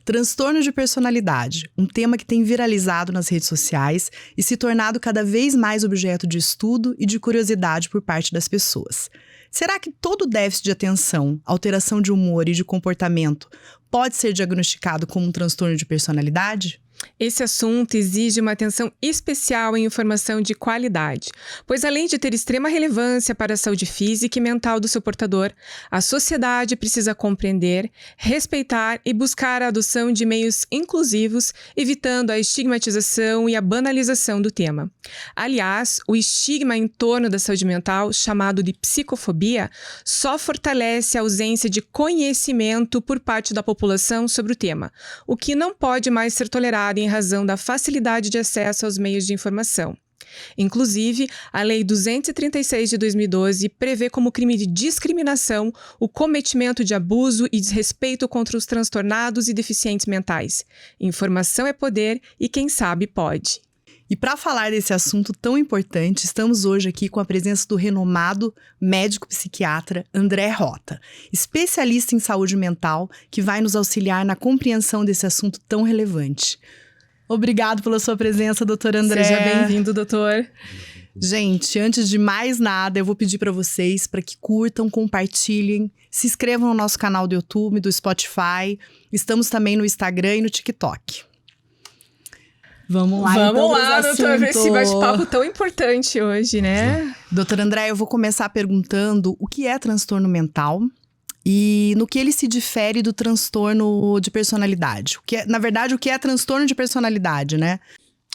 Transtorno de personalidade, um tema que tem viralizado nas redes sociais e se tornado cada vez mais objeto de estudo e de curiosidade por parte das pessoas. Será que todo déficit de atenção, alteração de humor e de comportamento pode ser diagnosticado como um transtorno de personalidade? Esse assunto exige uma atenção especial em informação de qualidade, pois além de ter extrema relevância para a saúde física e mental do seu portador, a sociedade precisa compreender, respeitar e buscar a adoção de meios inclusivos, evitando a estigmatização e a banalização do tema. Aliás, o estigma em torno da saúde mental, chamado de psicofobia, só fortalece a ausência de conhecimento por parte da população sobre o tema, o que não pode mais ser tolerado em razão da facilidade de acesso aos meios de informação. Inclusive, a Lei 236 de 2012 prevê como crime de discriminação o cometimento de abuso e desrespeito contra os transtornados e deficientes mentais. Informação é poder e quem sabe pode. E para falar desse assunto tão importante, estamos hoje aqui com a presença do renomado médico psiquiatra André Rota, especialista em saúde mental, que vai nos auxiliar na compreensão desse assunto tão relevante. Obrigado pela sua presença, doutor André. Seja bem-vindo, doutor. Gente, antes de mais nada, eu vou pedir para vocês para que curtam, compartilhem, se inscrevam no nosso canal do YouTube, do Spotify. Estamos também no Instagram e no TikTok. Vamos lá, Vamos lá, doutor, ver esse bate-papo tão importante hoje, né? Doutor André, eu vou começar perguntando o que é transtorno mental e no que ele se difere do transtorno de personalidade. Na verdade, o que é transtorno de personalidade, né?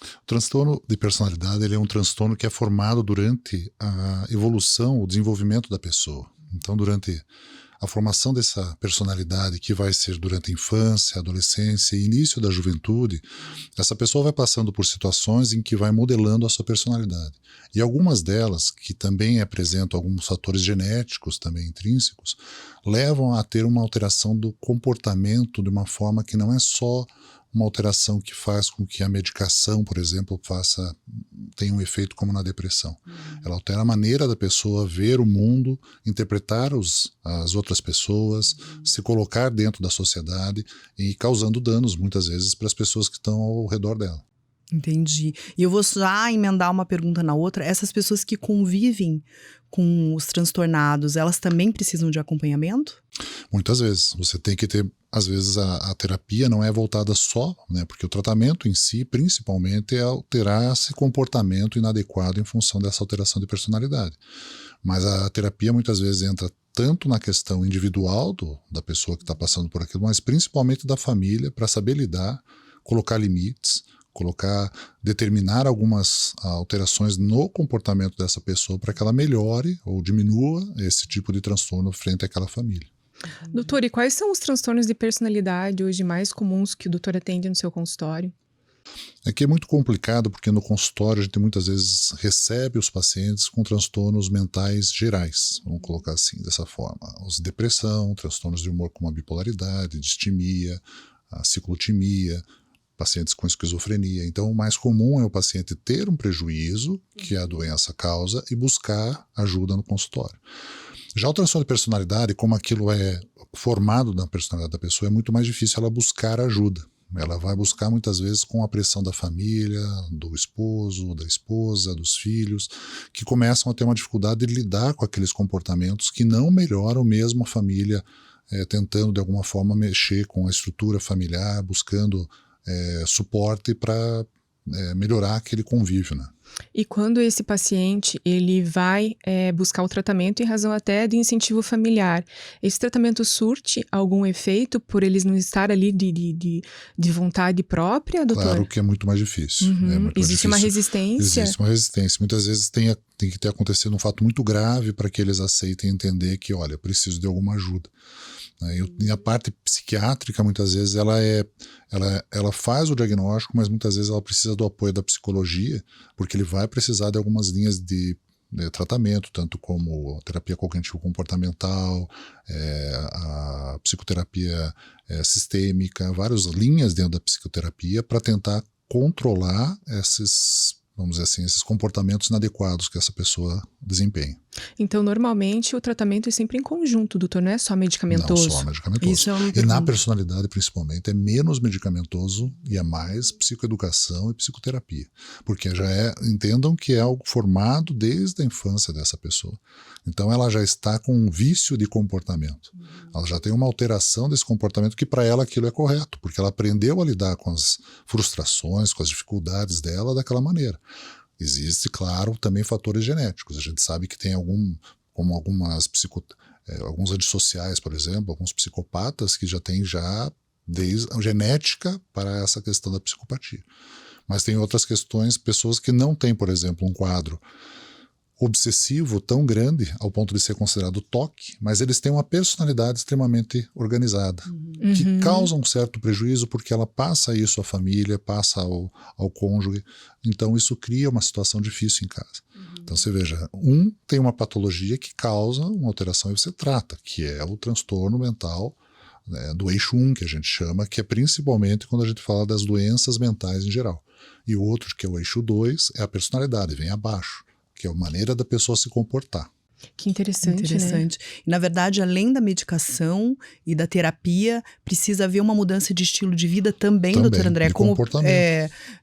O transtorno de personalidade ele é um transtorno que é formado durante a evolução, o desenvolvimento da pessoa. Então, durante a formação dessa personalidade, que vai ser durante a infância, adolescência e início da juventude, essa pessoa vai passando por situações em que vai modelando a sua personalidade. E algumas delas, que também apresentam alguns fatores genéticos também intrínsecos, levam a ter uma alteração do comportamento de uma forma que não é só uma alteração que faz com que a medicação, por exemplo, tenha um efeito como na depressão. Ela altera a maneira da pessoa ver o mundo, interpretar as outras pessoas, se colocar dentro da sociedade e causando danos, muitas vezes, para as pessoas que estão ao redor dela. Entendi. E eu vou já emendar uma pergunta na outra. Essas pessoas que convivem com os transtornados, elas também precisam de acompanhamento? Muitas vezes. Você tem que ter, às vezes a terapia não é voltada só, né? Porque o tratamento em si, principalmente, é alterar esse comportamento inadequado em função dessa alteração de personalidade. Mas a terapia muitas vezes entra tanto na questão individual da pessoa que está passando por aquilo, mas principalmente da família, para saber lidar, colocar limites, determinar algumas alterações no comportamento dessa pessoa para que ela melhore ou diminua esse tipo de transtorno frente àquela família. Doutor, e quais são os transtornos de personalidade hoje mais comuns que o doutor atende no seu consultório? É que é muito complicado porque no consultório a gente muitas vezes recebe os pacientes com transtornos mentais gerais, vamos colocar assim, dessa forma. Os depressão, transtornos de humor como a bipolaridade, distimia, a ciclotimia, pacientes com esquizofrenia. Então, o mais comum é o paciente ter um prejuízo que a doença causa e buscar ajuda no consultório. Já o transtorno de personalidade, como aquilo é formado na personalidade da pessoa, é muito mais difícil ela buscar ajuda. Ela vai buscar muitas vezes com a pressão da família, do esposo, da esposa, dos filhos, que começam a ter uma dificuldade de lidar com aqueles comportamentos que não melhoram mesmo a família, tentando de alguma forma mexer com a estrutura familiar, buscando suporte para melhorar aquele convívio, né? E quando esse paciente ele vai buscar o tratamento em razão até de incentivo familiar, esse tratamento surte algum efeito por eles não estar ali de vontade própria, doutor? Claro que é muito mais difícil. Existe uma resistência? Existe uma resistência. Muitas vezes tem que ter acontecido um fato muito grave para que eles aceitem entender que, olha, eu preciso de alguma ajuda. E a parte psiquiátrica, muitas vezes, ela faz o diagnóstico, mas muitas vezes ela precisa do apoio da psicologia, porque ele vai precisar de algumas linhas de tratamento, tanto como a terapia cognitivo-comportamental, a psicoterapia sistêmica, várias linhas dentro da psicoterapia para tentar controlar vamos dizer assim, esses comportamentos inadequados que essa pessoa desempenha. Então, normalmente, o tratamento é sempre em conjunto, doutor, não é só medicamentoso? Não só medicamentoso. Isso e na personalidade, principalmente, é menos medicamentoso e é mais psicoeducação e psicoterapia. Porque entendam que é algo formado desde a infância dessa pessoa. Então, ela já está com um vício de comportamento. Ela já tem uma alteração desse comportamento que para ela aquilo é correto, porque ela aprendeu a lidar com as frustrações, com as dificuldades dela daquela maneira. Existe, claro, também fatores genéticos. A gente sabe que tem como alguns antissociais, por exemplo, alguns psicopatas que já têm desde a genética para essa questão da psicopatia. Mas tem outras questões, pessoas que não têm, por exemplo, um quadro obsessivo tão grande ao ponto de ser considerado toque, mas eles têm uma personalidade extremamente organizada, que causa um certo prejuízo porque ela passa isso à família, passa ao cônjuge, então isso cria uma situação difícil em casa. Então você veja, tem uma patologia que causa uma alteração e você trata, que é o transtorno mental, né, do eixo 1, que a gente chama, que é principalmente quando a gente fala das doenças mentais em geral. E o outro, que é o eixo 2, é a personalidade, vem abaixo, que é a maneira da pessoa se comportar. Que interessante, né? E, na verdade, além da medicação e da terapia, precisa haver uma mudança de estilo de vida também, doutor André, como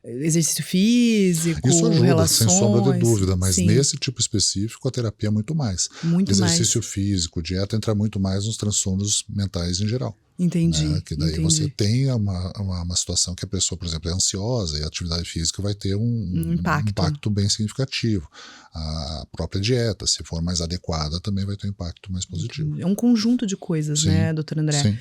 exercício físico, isso ajuda, relações. sem sombra de dúvida, mas sim, nesse tipo específico a terapia é muito mais. Exercício físico, dieta entra muito mais nos transtornos mentais em geral. Entendi. Né? Que daí você tem uma situação que a pessoa, por exemplo, é ansiosa e a atividade física vai ter um impacto bem significativo. A própria dieta, se for mais adequada, também vai ter um impacto mais positivo. É um conjunto de coisas, sim, né, doutor André? Sim.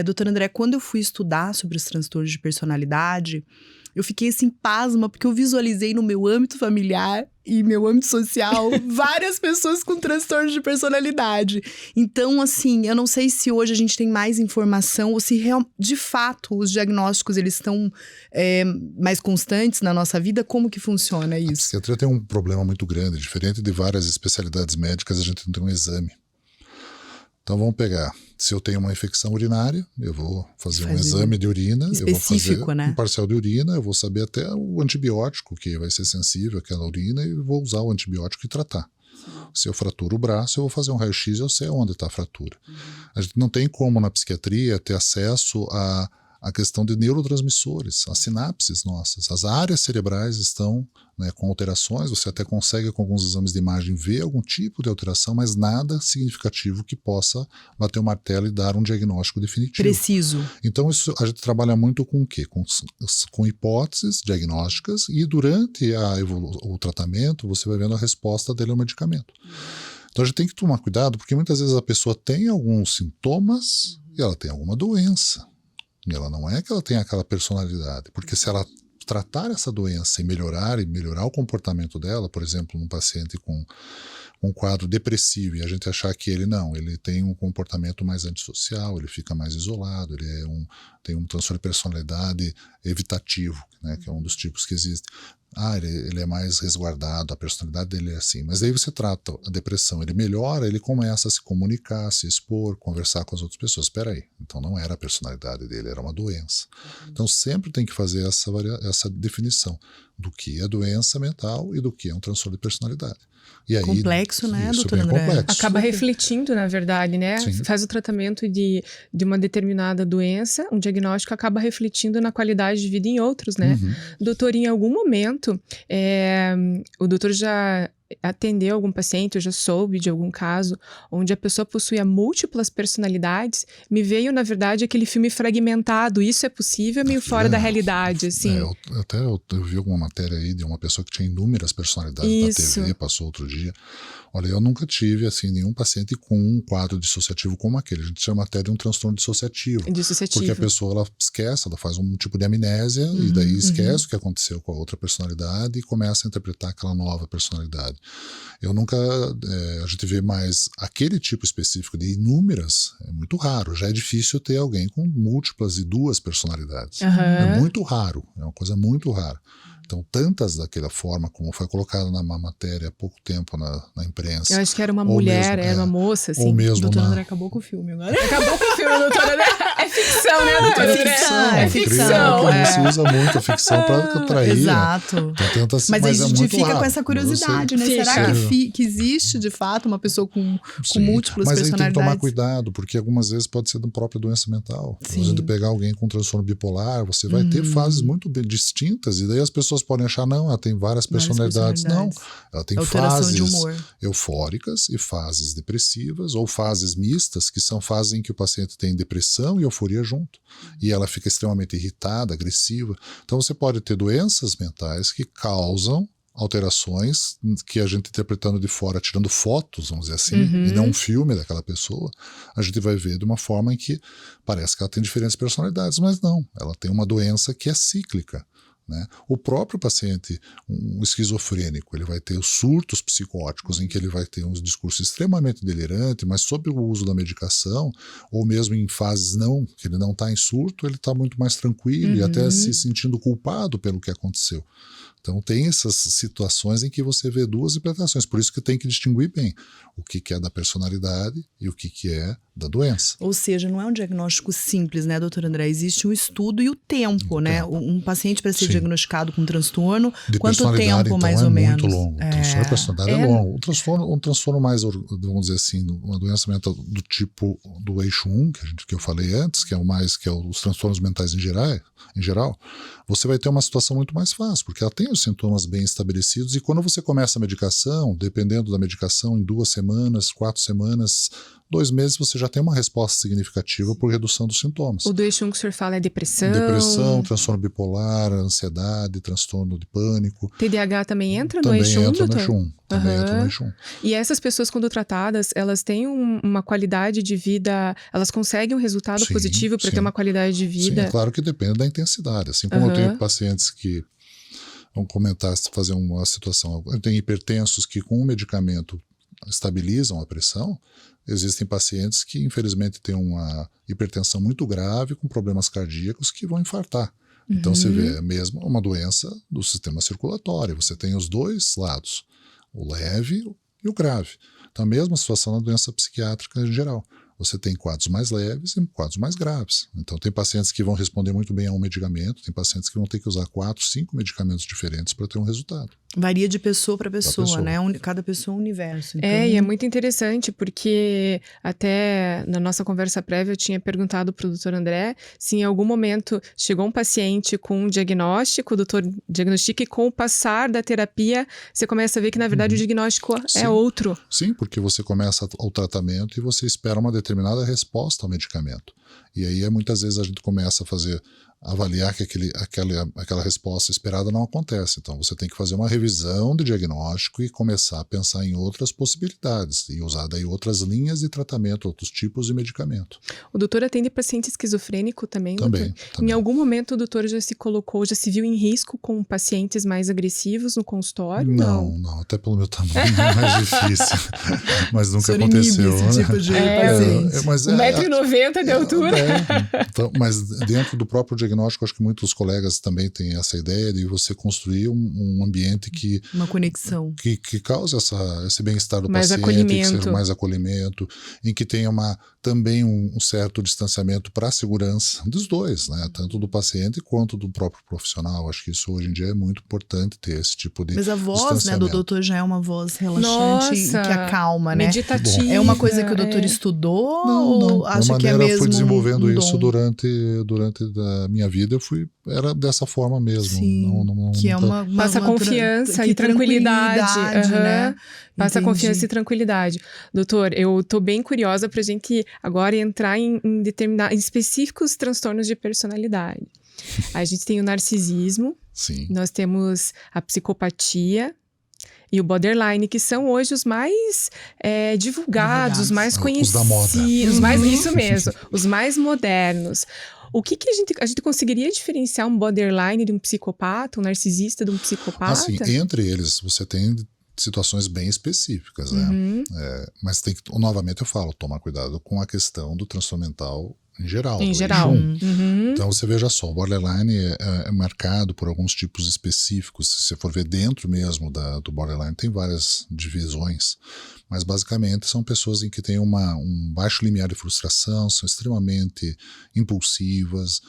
Doutor André, quando eu fui estudar sobre os transtornos de personalidade, eu fiquei assim, pasma, porque eu visualizei no meu âmbito familiar e meu âmbito social várias pessoas com transtornos de personalidade. Então, assim, eu não sei se hoje a gente tem mais informação ou se de fato os diagnósticos eles estão mais constantes na nossa vida. Como que funciona isso? A psiquiatria tem um problema muito grande. Diferente de várias especialidades médicas, a gente não tem um exame. Então vamos pegar, se eu tenho uma infecção urinária, eu vou fazer um exame de urina, específico, eu vou fazer né? um parcial de urina, eu vou saber até o antibiótico que vai ser sensível àquela urina e vou usar o antibiótico e tratar. Se eu fraturo o braço, eu vou fazer um raio-x e eu sei onde está a fratura. A gente não tem como na psiquiatria ter acesso a questão de neurotransmissores, as sinapses nossas, as áreas cerebrais estão, né, com alterações, você até consegue com alguns exames de imagem ver algum tipo de alteração, mas nada significativo que possa bater o martelo e dar um diagnóstico definitivo. Preciso. Então isso a gente trabalha muito com o quê? Com hipóteses diagnósticas e durante o tratamento você vai vendo a resposta dele ao medicamento. Então a gente tem que tomar cuidado porque muitas vezes a pessoa tem alguns sintomas e ela tem alguma doença. E ela não é que ela tem aquela personalidade, porque se ela tratar essa doença e melhorar o comportamento dela, por exemplo, num paciente com um quadro depressivo e a gente achar que ele tem um comportamento mais antissocial, ele fica mais isolado, ele tem um transtorno de personalidade evitativo, né, que é um dos tipos que existe. Ele é mais resguardado, a personalidade dele é assim. Mas aí você trata a depressão, ele melhora, ele começa a se comunicar, se expor, conversar com as outras pessoas. Espera aí, então não era a personalidade dele, era uma doença. Então sempre tem que fazer essa definição do que é doença mental e do que é um transtorno de personalidade. E aí, complexo, né, doutor André? Complexo. Acaba refletindo, na verdade, né? Sim. Faz o tratamento de uma determinada doença, um diagnóstico acaba refletindo na qualidade de vida em outros, né? Doutor, em algum momento, o doutor já atendeu algum paciente, eu já soube de algum caso onde a pessoa possuía múltiplas personalidades. Me veio, na verdade, aquele filme Fragmentado. Isso é possível, meio fora da realidade, assim. Eu vi alguma matéria aí de uma pessoa que tinha inúmeras personalidades na TV, passou outro dia. Olha, eu nunca tive, assim, nenhum paciente com um quadro dissociativo como aquele. A gente chama até de um transtorno dissociativo. Porque a pessoa, ela esquece, ela faz um tipo de amnésia e daí esquece o que aconteceu com a outra personalidade e começa a interpretar aquela nova personalidade. Eu nunca, a gente vê mais aquele tipo específico de inúmeras, é muito raro. Já é difícil ter alguém com múltiplas e duas personalidades. É muito raro, é uma coisa muito rara. Então, tantas daquela forma, como foi colocado na matéria há pouco tempo na imprensa. Eu acho que era uma ou mulher, mesmo, era uma moça, assim. Ou mesmo O doutor uma... André acabou com o filme agora. Acabou com o filme, doutor André. É ficção, né, doutor André? É ficção. Incrível que você usa muito a ficção para atrair. Exato. Então, tenta, Mas a gente muito fica raro. com essa curiosidade, né? Fica. Será que existe, de fato, uma pessoa com múltiplas mas personalidades? aí tem que tomar cuidado, porque algumas vezes pode ser da própria doença mental. Por exemplo, pegar alguém com transtorno bipolar, você vai ter fases muito bem distintas, e daí as pessoas podem achar, não, ela tem várias personalidades. Não, ela tem fases de humor. eufóricas e fases depressivas, ou fases mistas, que são fases em que o paciente tem depressão e euforia junto. E ela fica extremamente irritada, agressiva. Então você pode ter doenças mentais que causam alterações que a gente interpretando de fora, tirando fotos, vamos dizer assim, e não um filme daquela pessoa, a gente vai ver de uma forma em que parece que ela tem diferentes personalidades, mas não, ela tem uma doença que é cíclica. Né? O próprio paciente, um esquizofrênico, ele vai ter os surtos psicóticos em que ele vai ter um discurso extremamente delirante, mas sob o uso da medicação, ou mesmo em fases que ele não está em surto, ele está muito mais tranquilo e até se sentindo culpado pelo que aconteceu. Então tem essas situações em que você vê duas interpretações, por isso que tem que distinguir bem o que é da personalidade e o que é da doença. Ou seja, não é um diagnóstico simples, né, doutor André? Existe o estudo e o tempo, né? Um paciente para ser diagnosticado com transtorno, quanto tempo então, mais ou menos? Muito longo. O transtorno de personalidade é longo. Um transtorno mais, vamos dizer assim, uma doença mental do tipo do eixo 1, que eu falei antes, que é os transtornos mentais em geral, você vai ter uma situação muito mais fácil, porque ela tem os sintomas bem estabelecidos, e quando você começa a medicação, dependendo da medicação, em 2 semanas, 4 semanas, 2 meses, você já tem uma resposta significativa por redução dos sintomas. O do eixo 1 que o senhor fala é depressão? Depressão, transtorno bipolar, ansiedade, transtorno de pânico. TDAH também entra no eixo 1, doutor? Também entra no eixo 1. E essas pessoas, quando tratadas, elas têm uma qualidade de vida, elas conseguem um resultado positivo para ter uma qualidade de vida? Sim, claro que depende da intensidade. Assim como eu tenho pacientes que, vamos comentar, fazer uma situação, eu tenho hipertensos que com um medicamento estabilizam a pressão. Existem pacientes que, infelizmente, têm uma hipertensão muito grave, com problemas cardíacos, que vão infartar. Então, você vê mesmo uma doença do sistema circulatório. Você tem os dois lados, o leve e o grave. Então, a mesma situação na doença psiquiátrica em geral. Você tem quadros mais leves e quadros mais graves. Então, tem pacientes que vão responder muito bem a um medicamento, tem pacientes que vão ter que usar 4, 5 medicamentos diferentes para ter um resultado. Varia de pessoa para pessoa, né? Cada pessoa é um universo. Então... E é muito interessante, porque até na nossa conversa prévia eu tinha perguntado para o doutor André se em algum momento chegou um paciente com um diagnóstico, o doutor diagnostica, e com o passar da terapia você começa a ver que na verdade o diagnóstico é outro. Sim, porque você começa o tratamento e você espera uma determinada resposta ao medicamento. E aí muitas vezes a gente começa a avaliar que aquela resposta esperada não acontece. Então você tem que fazer uma revisão de diagnóstico e começar a pensar em outras possibilidades e usar daí outras linhas de tratamento, outros tipos de medicamento. O doutor atende paciente esquizofrênico também, também, doutor? Também. Em algum momento o doutor já se viu em risco com pacientes mais agressivos no consultório? Não, até pelo meu tamanho é mais difícil. Mas nunca aconteceu. Esse tipo de paciente. 1,90 m de altura. Então, mas dentro do próprio diagnóstico, acho que muitos colegas também têm essa ideia de você construir um ambiente que... Uma conexão. Que cause esse bem-estar do mais paciente, acolhimento. que seja mais acolhimento, em que tenha também um certo distanciamento para a segurança dos dois, né? Tanto do paciente quanto do próprio profissional. Acho que isso hoje em dia é muito importante ter esse tipo de distanciamento. Mas a voz, né, do doutor já é uma voz relaxante e que acalma, né? Meditativa. É uma coisa que o doutor estudou? Não. Ou acha que é mesmo eu fui desenvolvendo um isso dom? durante a minha vida, era dessa forma mesmo. Sim, que é uma passa confiança e tranquilidade, né? Passa confiança e tranquilidade. Doutor, eu tô bem curiosa pra gente agora entrar em específicos transtornos de personalidade. A gente tem o narcisismo, Sim. Nós temos a psicopatia e o borderline, que são hoje os mais divulgados, os mais conhecidos. Os da moda. Isso mesmo, os mais modernos. O que a gente conseguiria diferenciar um borderline de um psicopata, um narcisista de um psicopata? Assim, entre eles você tem situações bem específicas, né? Mas novamente eu falo, tomar cuidado com a questão do transtorno mental Em geral. Em geral. Então você veja só, o borderline é marcado por alguns tipos específicos. Se você for ver dentro mesmo do borderline, tem várias divisões, mas basicamente são pessoas em que têm um baixo limiar de frustração, são extremamente impulsivas.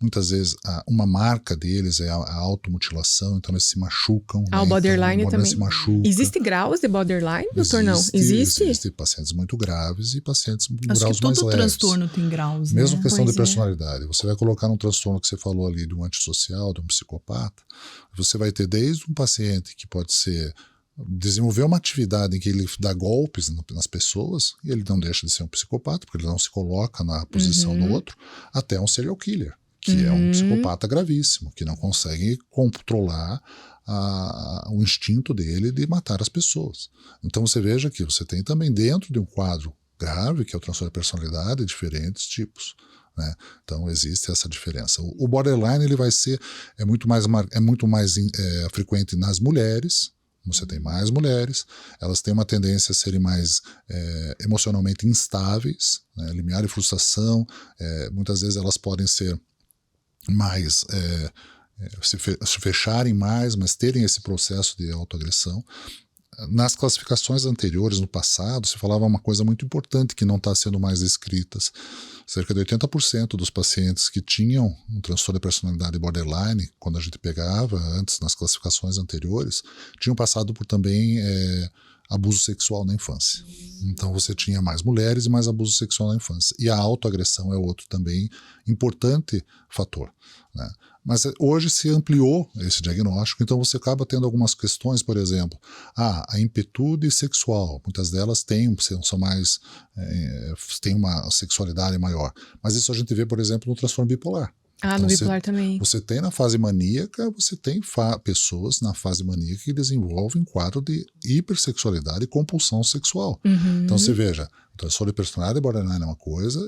Muitas vezes uma marca deles é a automutilação, então eles se machucam. O borderline então, também. se machuca. Existe graus de borderline, doutor? Não? Existe? Existem pacientes muito graves e pacientes com Acho graus que mais todo leves. transtorno tem graus, Mesmo né? questão Pois de personalidade. Você vai colocar num transtorno que você falou ali de um antissocial, de um psicopata, você vai ter desde um paciente que pode desenvolver uma atividade em que ele dá golpes nas pessoas e ele não deixa de ser um psicopata, porque ele não se coloca na posição do outro, até um serial killer, que é um psicopata gravíssimo, que não consegue controlar o instinto dele de matar as pessoas. Então você veja que você tem também dentro de um quadro grave, que é o transtorno de personalidade, diferentes tipos. Né? Então existe essa diferença. O borderline ele é muito mais frequente nas mulheres. Você tem mais mulheres, elas têm uma tendência a serem mais emocionalmente instáveis, né? Limiar de frustração, muitas vezes elas podem ser mais se fecharem mais, mas terem esse processo de autoagressão. Nas classificações anteriores, no passado, se falava uma coisa muito importante que não está sendo mais escrita. Cerca de 80% dos pacientes que tinham um transtorno de personalidade borderline, quando a gente pegava antes nas classificações anteriores, tinham passado por também abuso sexual na infância. Então você tinha mais mulheres e mais abuso sexual na infância. E a autoagressão é outro também importante fator, né? Mas hoje se ampliou esse diagnóstico, então você acaba tendo algumas questões, por exemplo, a impetude sexual, muitas delas são mais, têm uma sexualidade maior, mas isso a gente vê, por exemplo, no transtorno bipolar. No bipolar também. Você tem na fase maníaca, você tem pessoas na fase maníaca que desenvolvem quadro de hipersexualidade e compulsão sexual. Então você veja, o transtorno de personalidade borderline é uma coisa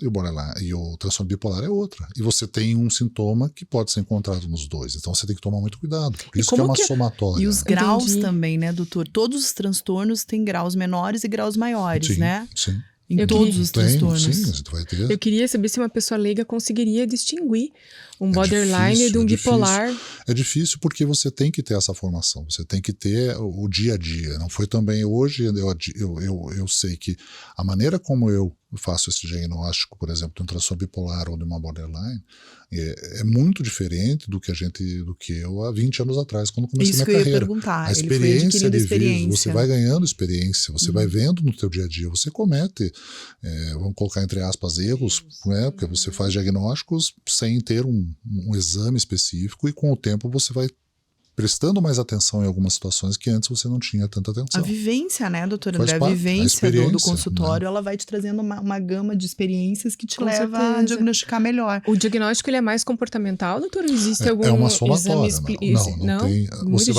e o transtorno bipolar é outra. E você tem um sintoma que pode ser encontrado nos dois. Então você tem que tomar muito cuidado. Por isso que é uma somatória. E os graus também, né, doutor? Todos os transtornos têm graus menores e graus maiores, né? Sim. Em todos os transtornos. Sim, você vai ter. Eu queria saber se uma pessoa leiga conseguiria distinguir um borderline de um bipolar. É difícil porque você tem que ter essa formação, você tem que ter o dia a dia. Não foi também hoje, eu sei que a maneira como eu faço esse diagnóstico, por exemplo, de um transtorno bipolar ou de uma borderline, é muito diferente do que eu há 20 anos atrás, quando comecei minha carreira. Isso que eu ia perguntar. A experiência de vida, você vai ganhando experiência, você vai vendo no teu dia a dia, você comete, vamos colocar entre aspas, erros, né? Porque você faz diagnósticos sem ter um exame específico e com o tempo você vai prestando mais atenção em algumas situações que antes você não tinha tanta atenção. A vivência, né, doutora Faz André? A parte, vivência a do consultório, né? Ela vai te trazendo uma gama de experiências que te Com leva certeza. a diagnosticar melhor. O diagnóstico ele é mais comportamental, doutor? Existe algum uma somatória, exame não tem. Muito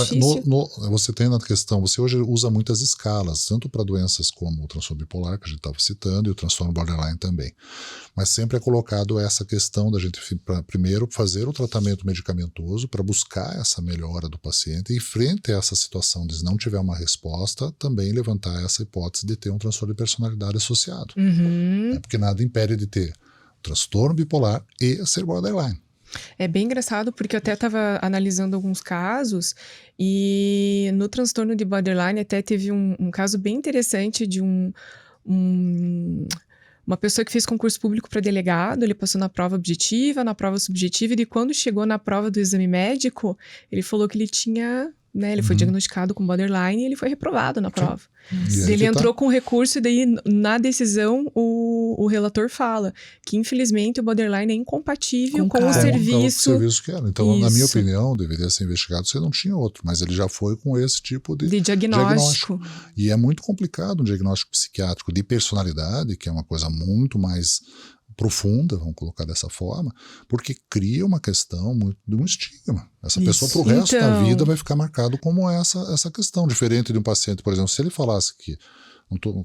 Você tem na questão, você hoje usa muitas escalas, tanto para doenças como o transtorno bipolar, que a gente estava citando, e o transtorno borderline também. Mas sempre é colocado essa questão da gente, primeiro, fazer o tratamento medicamentoso para buscar essa melhora do paciente e, frente a essa situação de não tiver uma resposta, também levantar essa hipótese de ter um transtorno de personalidade associado. Porque nada impede de ter transtorno bipolar e ser borderline. É bem engraçado porque eu até estava analisando alguns casos e no transtorno de borderline até teve um caso bem interessante de uma pessoa que fez concurso público para delegado. Ele passou na prova objetiva, na prova subjetiva, e quando chegou na prova do exame médico, ele falou que ele tinha, né, ele foi diagnosticado com borderline e ele foi reprovado na prova. Ele entrou com recurso e daí na decisão o relator fala que infelizmente o borderline é incompatível com o serviço. Com o serviço que era. Então, na minha opinião, deveria ser investigado se não tinha outro, mas ele já foi com esse tipo de diagnóstico. E é muito complicado um diagnóstico psiquiátrico de personalidade, que é uma coisa muito mais profunda, vamos colocar dessa forma, porque cria uma questão muito de um estigma. Essa pessoa pro resto da vida vai ficar marcado como essa questão, diferente de um paciente, por exemplo, se ele falasse que,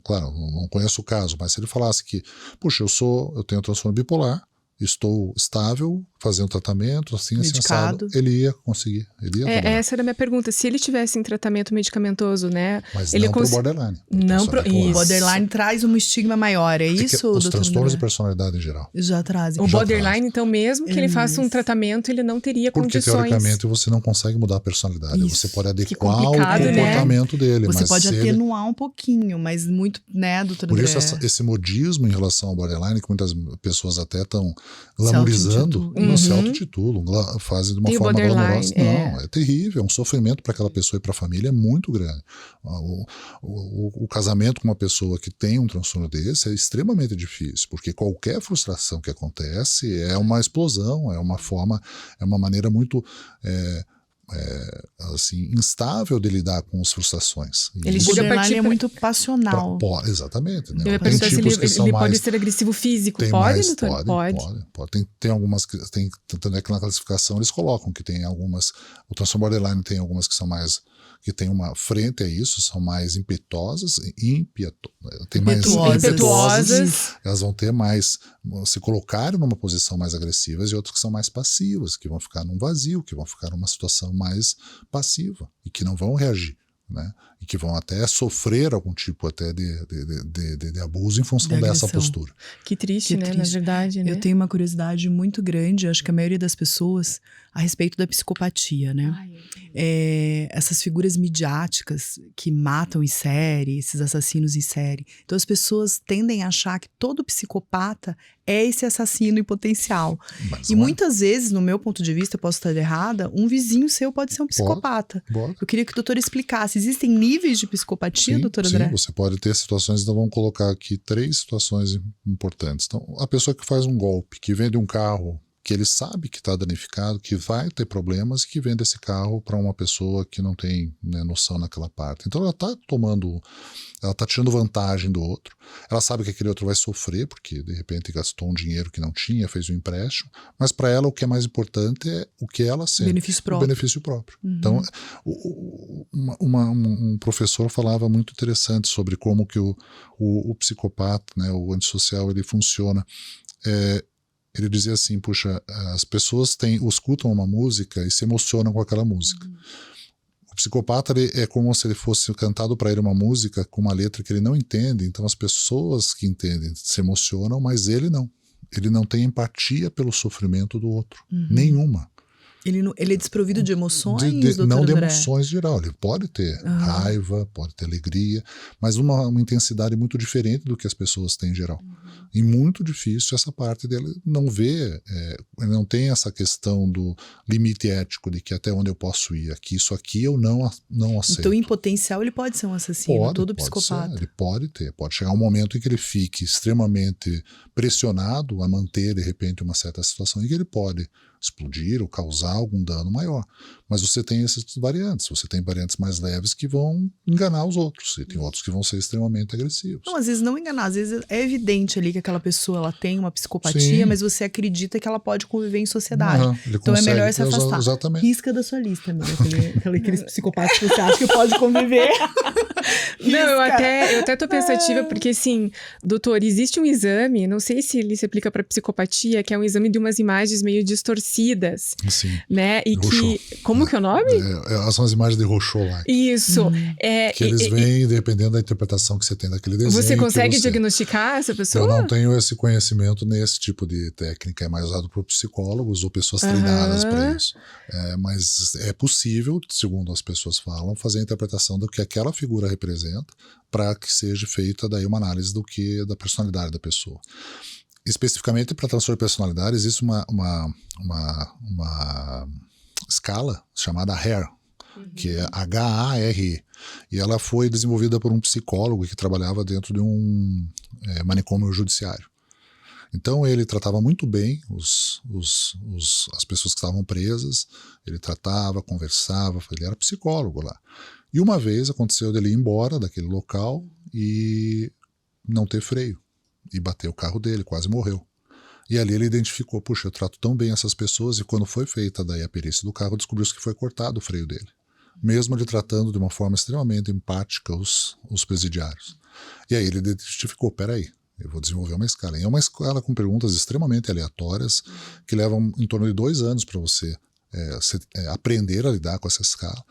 claro, não conheço o caso, mas se ele falasse que, puxa, eu tenho transtorno bipolar, estou estável, fazer um tratamento, assim, Medicado. assado, ele ia conseguir, ele ia trabalhar. Essa era a minha pergunta. Se ele tivesse em tratamento medicamentoso, né? Mas ele não pro borderline. Não pro... O borderline traz um estigma maior, é isso, Os doutor transtornos de André? personalidade em geral. Já trazem. O borderline, então, mesmo que ele faça um Isso. tratamento, ele não teria Porque, condições. teoricamente, você não consegue mudar a personalidade. Isso. Você pode Que adequar o complicado, né? comportamento dele. Você mas pode se ele... atenuar um pouquinho, mas muito, né, doutor Por André? isso, esse modismo em relação ao borderline, que muitas pessoas até estão Se glamourizando, auto-intitulam. não se auto-intitulam, fazem de uma Tem o forma borderline, glamourosa. Não, é terrível, é um sofrimento para aquela pessoa e para a família é muito grande. O casamento com uma pessoa que tem um transtorno desse é extremamente difícil, porque qualquer frustração que acontece é uma explosão, é uma maneira muito assim, instável de lidar com as frustrações. E Ele O isso chega a borderline partir é muito passional. exatamente. Né? Eu ia Tem perguntar se tipos que são ele mais... pode ser agressivo físico. Tem Pode, mais, doutor? Pode. Tem algumas que tem, tanto é que na classificação eles colocam que tem algumas, o transtorno borderline tem algumas que são mais, que tem uma frente a isso, são mais impetuosas, tem mais Impetuosas. elas vão ter mais, se colocarem numa posição mais agressiva, e outras que são mais passivas, que vão ficar num vazio, que vão ficar numa situação mais passiva e que não vão reagir, né? E que vão até sofrer algum tipo até de abuso em função De dessa agressão. postura. Que triste, Que né? Na triste. verdade, né? Eu tenho uma curiosidade muito grande, acho que a maioria das pessoas, a respeito da psicopatia, né? Essas figuras midiáticas que matam em série, esses assassinos em série. Então as pessoas tendem a achar que todo psicopata é esse assassino em potencial. Mas E não é. muitas vezes, no meu ponto de vista, eu posso estar errada, um vizinho seu pode ser um psicopata. Bora. Eu queria que o doutor explicasse. Existem níveis de psicopatia, doutor André? Sim, você pode ter situações, então vamos colocar aqui 3 situações importantes. Então, a pessoa que faz um golpe, que vende um carro que ele sabe que está danificado, que vai ter problemas, que vende esse carro para uma pessoa que não tem, né, noção naquela parte. Então ela está tirando vantagem do outro. Ela sabe que aquele outro vai sofrer, porque de repente gastou um dinheiro que não tinha, fez um empréstimo, mas para ela o que é mais importante é o que ela sente. Benefício O próprio. benefício próprio. Uhum. Então, um professor falava muito interessante sobre como que o psicopata, né, o antissocial, ele funciona. Ele dizia assim, puxa, as pessoas escutam uma música e se emocionam com aquela música. O psicopata é como se ele fosse cantado para ele uma música com uma letra que ele não entende, então as pessoas que entendem se emocionam, mas ele não. Ele não tem empatia pelo sofrimento do outro. Nenhuma. Ele é desprovido de emoções, doutor não de André? emoções em geral. Ele pode ter raiva, pode ter alegria, mas uma intensidade muito diferente do que as pessoas têm em geral. E muito difícil essa parte dele não ver, ele não tem essa questão do limite ético de que até onde eu posso ir. Isso aqui eu não aceito. Então, em potencial, ele pode ser um assassino, todo pode psicopata. ser, ele pode ter. Pode chegar um momento em que ele fique extremamente pressionado a manter, de repente, uma certa situação em que ele pode explodir ou causar algum dano maior. Mas você tem essas variantes. Você tem variantes mais leves que vão enganar os outros. E tem outros que vão ser extremamente agressivos. Não, às vezes não enganar. Às vezes é evidente ali que aquela pessoa ela tem uma psicopatia, Sim. mas você acredita que ela pode conviver em sociedade. Ele Então é melhor se consegue, afastar. Exatamente. Risca da sua lista, amiga. Aqueles psicopatas que você acha que pode conviver. Não, eu até tô pensativa, porque assim, doutor, existe um exame, não sei se ele se aplica para psicopatia, que é um exame de umas imagens meio distorcidas, Sim. né? E Rochot. que. Como que é o nome? São as imagens de Rochot lá. Isso. Que eles veem, dependendo da interpretação que você tem daquele desenho. Você consegue que diagnosticar essa pessoa? Eu não tenho esse conhecimento nesse tipo de técnica. É mais usado por psicólogos ou pessoas treinadas para isso. Mas é possível, segundo as pessoas falam, fazer a interpretação do que aquela figura representa para que seja feita daí uma análise da personalidade da pessoa. Especificamente para transtorno de personalidade, existe uma escala chamada HARE, que é HARE, e ela foi desenvolvida por um psicólogo que trabalhava dentro de um manicômio judiciário. Então ele tratava muito bem as pessoas que estavam presas, ele tratava, conversava, ele era psicólogo lá. E uma vez aconteceu dele ir embora daquele local e não ter freio, e bater o carro dele, quase morreu. E ali ele identificou, puxa, eu trato tão bem essas pessoas, e quando foi feita daí a perícia do carro, descobriu-se que foi cortado o freio dele. Mesmo ele tratando de uma forma extremamente empática os presidiários. E aí ele identificou, peraí, Eu vou desenvolver uma escala. E é uma escala com perguntas extremamente aleatórias que levam em torno de 2 anos para você aprender a lidar com essa escala.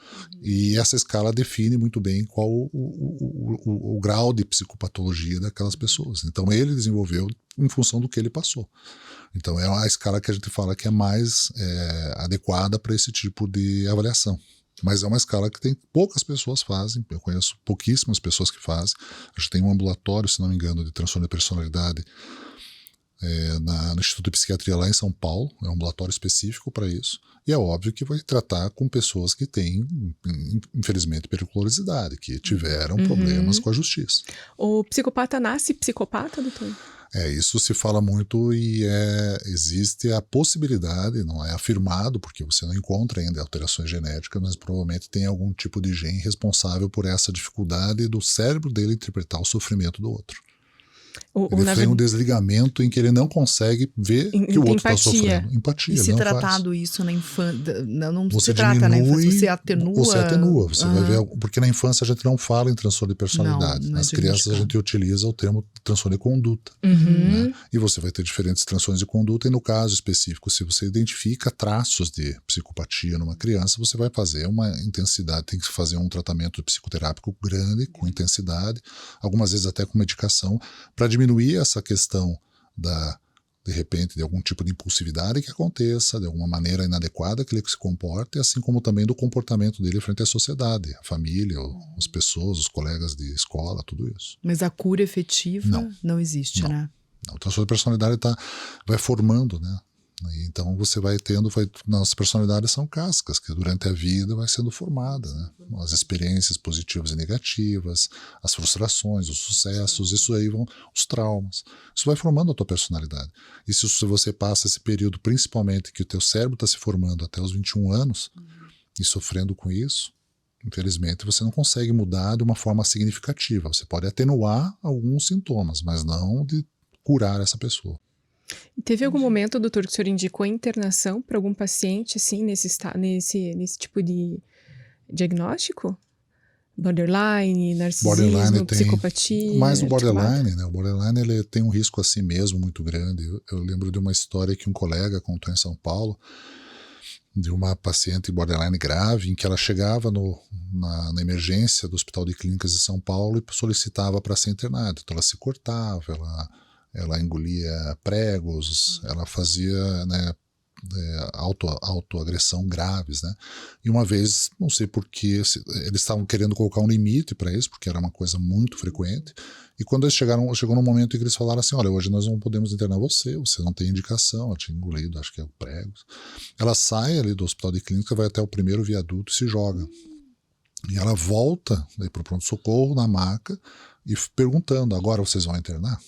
E essa escala define muito bem qual o grau de psicopatologia daquelas pessoas. Então ele desenvolveu em função do que ele passou. Então é a escala que a gente fala que é mais adequada para esse tipo de avaliação. Mas é uma escala que poucas pessoas fazem, eu conheço pouquíssimas pessoas que fazem. A gente tem um ambulatório, se não me engano, de transtorno de personalidade no Instituto de Psiquiatria lá em São Paulo, é um ambulatório específico para isso, e é óbvio que vai tratar com pessoas que têm, infelizmente, periculosidade, que tiveram problemas com a justiça. O psicopata nasce psicopata, doutor? Isso se fala muito e existe a possibilidade, não é afirmado, porque você não encontra ainda alterações genéticas, mas provavelmente tem algum tipo de gene responsável por essa dificuldade do cérebro dele interpretar o sofrimento do outro. Ele tem um desligamento em que ele não consegue ver que o outro está sofrendo. Empatia. E se tratado isso na infância, não você se trata na infância, você atenua. Você vai ver, porque na infância a gente não fala em transtorno de personalidade. Nas crianças a gente utiliza o termo transtorno de conduta. Né? E você vai ter diferentes transtornos de conduta, e no caso específico, se você identifica traços de psicopatia numa criança, você vai fazer uma intensidade, tem que fazer um tratamento psicoterápico grande, com intensidade, algumas vezes até com medicação, para diminuir essa questão de repente, de algum tipo de impulsividade que aconteça, de alguma maneira inadequada que ele se comporte, assim como também do comportamento dele frente à sociedade, a família, as pessoas, os colegas de escola, tudo isso. Mas a cura efetiva não existe, né? Não, o transtorno de personalidade vai formando, né? Então você vai tendo, nossas personalidades são cascas, que durante a vida vai sendo formada, né? As experiências positivas e negativas, as frustrações, os sucessos, isso aí vão, os traumas, isso vai formando a tua personalidade. E se você passa esse período, principalmente que o teu cérebro está se formando até os 21 anos, e sofrendo com isso, infelizmente você não consegue mudar de uma forma significativa. Você pode atenuar alguns sintomas, mas não de curar essa pessoa. Teve algum momento, doutor, que o senhor indicou internação para algum paciente, assim, nesse tipo de diagnóstico? Borderline, narcisismo, psicopatia? Mais o borderline, né? O borderline ele tem um risco assim mesmo muito grande. Eu lembro de uma história que um colega contou em São Paulo, de uma paciente borderline grave, em que ela chegava na emergência do Hospital de Clínicas de São Paulo e solicitava para ser internada. Então ela se cortava, ela engolia pregos, ela fazia, né, autoagressão graves, né? E uma vez, não sei porquê, eles estavam querendo colocar um limite para isso, porque era uma coisa muito frequente, e quando eles chegou num momento em que eles falaram assim, olha, hoje nós não podemos internar você não tem indicação, ela tinha engolido, acho que é pregos. Ela sai ali do Hospital de Clínica, vai até o primeiro viaduto e se joga. E ela volta para o pronto-socorro, na maca, e perguntando, agora vocês vão internar?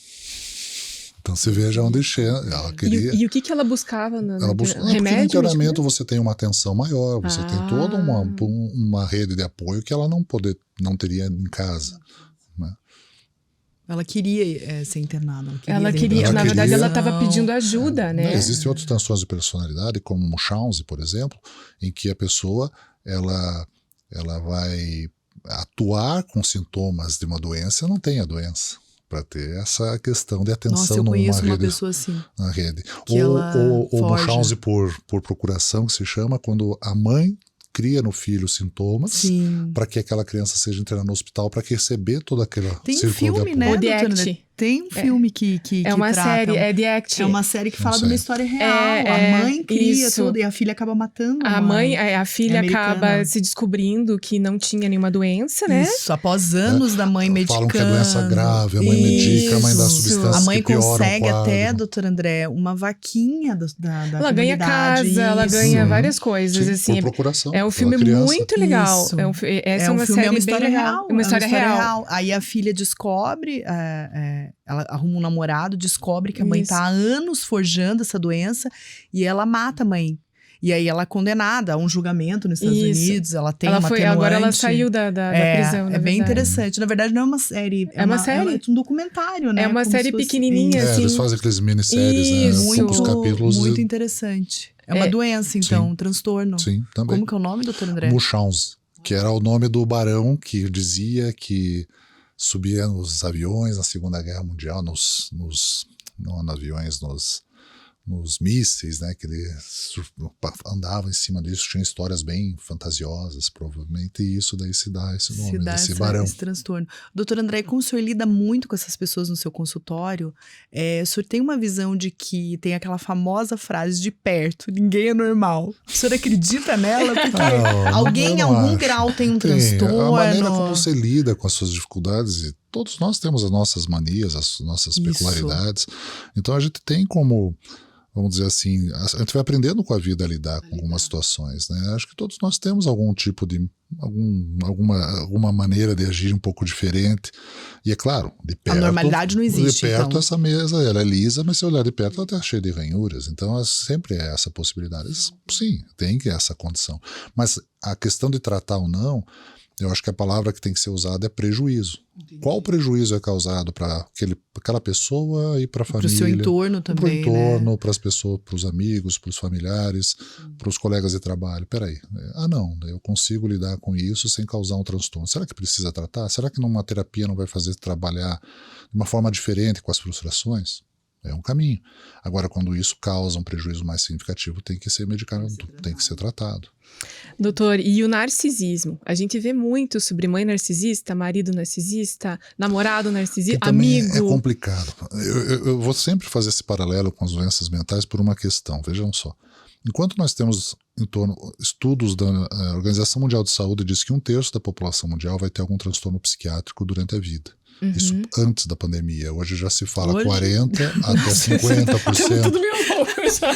Então você veja onde chega. Ela queria... E o que ela buscava no remédio? Porque no internamento você tem uma atenção maior, você tem toda uma rede de apoio que ela não teria em casa. Né? Ela queria ser internada. Na verdade, ela estava pedindo ajuda, né? Existem outros transtornos de personalidade, como o Munchausen, por exemplo, em que a pessoa ela vai atuar com sintomas de uma doença e não tem a doença. Para ter essa questão de atenção. Nossa, eu conheço uma pessoa assim. Na rede. Ou Munchausen por procuração, que se chama, quando a mãe cria no filho sintomas para que aquela criança seja internada no hospital para receber toda aquela círculo de apoio. Né, doutora? Tem um filme que é uma trata, série, The Act. É uma série que fala de uma história real. A mãe cria tudo e a filha acaba matando. A filha acaba se descobrindo que não tinha nenhuma doença, né? Isso, após anos da mãe medicando. Falam que é doença grave, a mãe medica, a mãe dá substâncias a mãe que pioram consegue o quadro. até, doutor André, uma vaquinha da ela ganha casa, ela ganha várias coisas. Sim, assim, por procuração. É um filme muito legal. Essa é uma série uma história bem real. legal. Uma história real. Aí a filha descobre, ela arruma um namorado, descobre que a mãe tá há anos forjando essa doença e ela mata a mãe. E aí ela é condenada a um julgamento nos Estados Unidos, ela tem uma atenuante. Agora ela saiu da prisão, É bem interessante. Na verdade, não é uma série. É uma série. É um documentário, né? É uma série pequenininha, assim. Eles fazem aqueles minisséries, né? Poucos capítulos. Muito interessante. É uma doença, então, um transtorno. Sim, também. Como que é o nome, doutor André? Munchausen, que era o nome do barão que dizia que subia nos aviões na Segunda Guerra Mundial, não nos aviões, nos mísseis, né, que ele andava em cima disso, tinha histórias bem fantasiosas, provavelmente, e isso daí se dá esse nome, desse barão. Esse transtorno. Doutor André, como o senhor lida muito com essas pessoas no seu consultório, o senhor tem uma visão de que tem aquela famosa frase de perto, ninguém é normal. O senhor acredita nela? Porque alguém em algum grau tem um transtorno. A maneira como você lida com as suas dificuldades, e todos nós temos as nossas manias, as nossas peculiaridades, então a gente tem como... Vamos dizer assim, a gente vai aprendendo com a vida a lidar com algumas situações, né? Acho que todos nós temos algum tipo de, alguma maneira de agir um pouco diferente. E é claro, de perto... A normalidade não existe, de perto, então. Essa mesa, ela é lisa, mas se olhar de perto, ela está cheia de ranhuras. Então, sempre é essa possibilidade. Sim, tem que essa condição. Mas a questão de tratar ou não, eu acho que a palavra que tem que ser usada é prejuízo. Entendi. Qual prejuízo é causado para aquela pessoa e para a família? Para o seu entorno também, para o entorno, né? Para as pessoas, para os amigos, para os familiares, para os colegas de trabalho. Peraí, não, eu consigo lidar com isso sem causar um transtorno. Será que precisa tratar? Será que numa terapia não vai fazer trabalhar de uma forma diferente com as frustrações? É um caminho. Agora, quando isso causa um prejuízo mais significativo, tem que ser medicado, tem que ser tratado. Doutor, e o narcisismo? A gente vê muito sobre mãe narcisista, marido narcisista, namorado narcisista, amigo. É complicado. Eu vou sempre fazer esse paralelo com as doenças mentais por uma questão. Vejam só. Enquanto nós temos em torno estudos da Organização Mundial de Saúde diz que 1/3 da população mundial vai ter algum transtorno psiquiátrico durante a vida. Uhum. Isso antes da pandemia. Hoje já se fala 40% até 50%. Tudo meio louco já.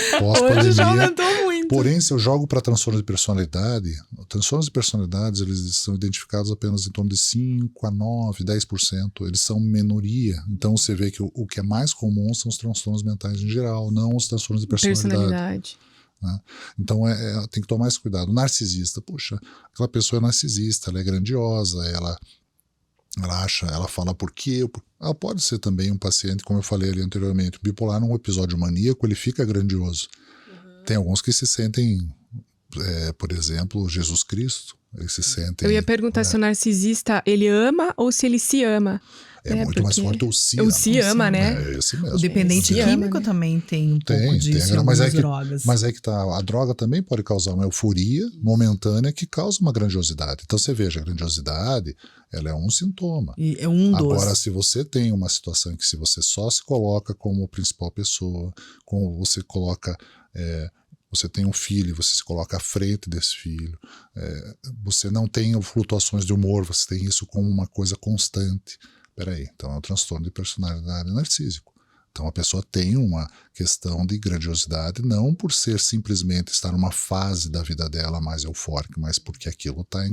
Hoje já aumentou muito. Porém, se eu jogo para transtornos de personalidade, transtornos de personalidades eles são identificados apenas em torno de 5 a 9, 10%. Eles são minoria. Então você vê que o que é mais comum são os transtornos mentais em geral, não os transtornos de personalidade. Né? Então tem que tomar esse cuidado. O narcisista, puxa, aquela pessoa é narcisista, ela é grandiosa, ela fala por quê? Ela pode ser também um paciente, como eu falei ali anteriormente, bipolar num episódio maníaco, ele fica grandioso. Tem alguns que se sentem, por exemplo, Jesus Cristo, eles se sentem... Eu ia perguntar se o narcisista, ele ama ou se ele se ama. É muito mais forte o se ama. O se ama, né? É esse mesmo. O dependente químico também tem um pouco disso em algumas drogas. Mas é que tá, a droga também pode causar uma euforia momentânea que causa uma grandiosidade. Então você veja, a grandiosidade, ela é um sintoma. E é um dos. Agora, se você tem uma situação em que se você só se coloca como principal pessoa, como você coloca... você tem um filho, você se coloca à frente desse filho, você não tem flutuações de humor, você tem isso como uma coisa constante. Peraí, então é um transtorno de personalidade narcísico. Então a pessoa tem uma questão de grandiosidade, não por ser simplesmente estar numa fase da vida dela mais eufórica, mas porque aquilo está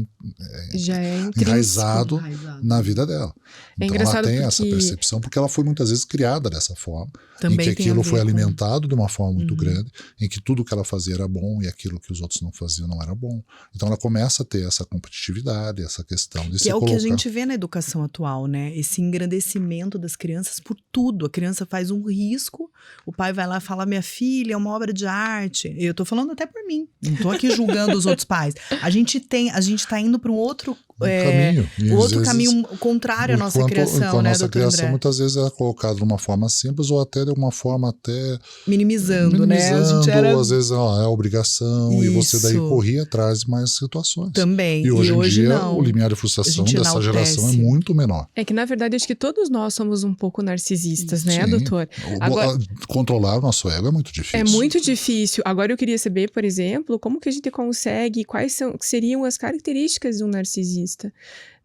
enraizado na vida dela. Então ela tem essa percepção, porque ela foi muitas vezes criada dessa forma, também em que aquilo foi alimentado de uma forma muito grande, em que tudo que ela fazia era bom e aquilo que os outros não faziam não era bom. Então ela começa a ter essa competitividade, essa questão de se colocar... Que é o que a gente vê na educação atual, né? Esse engrandecimento das crianças por tudo. A criança faz um risco, o pai vai lá e fala, minha filha é uma obra de arte. Eu tô falando até por mim, não tô aqui julgando os outros pais. A gente tá indo para um outro caminho. Outro caminho contrário à nossa criação, né, doutor André? Muitas vezes é colocado de uma forma simples ou até de uma forma até... Minimizando, né? A gente às vezes é obrigação. Isso. E você daí corria atrás de mais situações. Também. E hoje em dia não. O limiar de frustração dessa geração é muito menor. É que na verdade acho que todos nós somos um pouco narcisistas, né, doutor? Agora, controlar o nosso ego é muito difícil. É muito difícil. Agora eu queria saber, por exemplo, como que a gente consegue, quais seriam as características de um narcisista?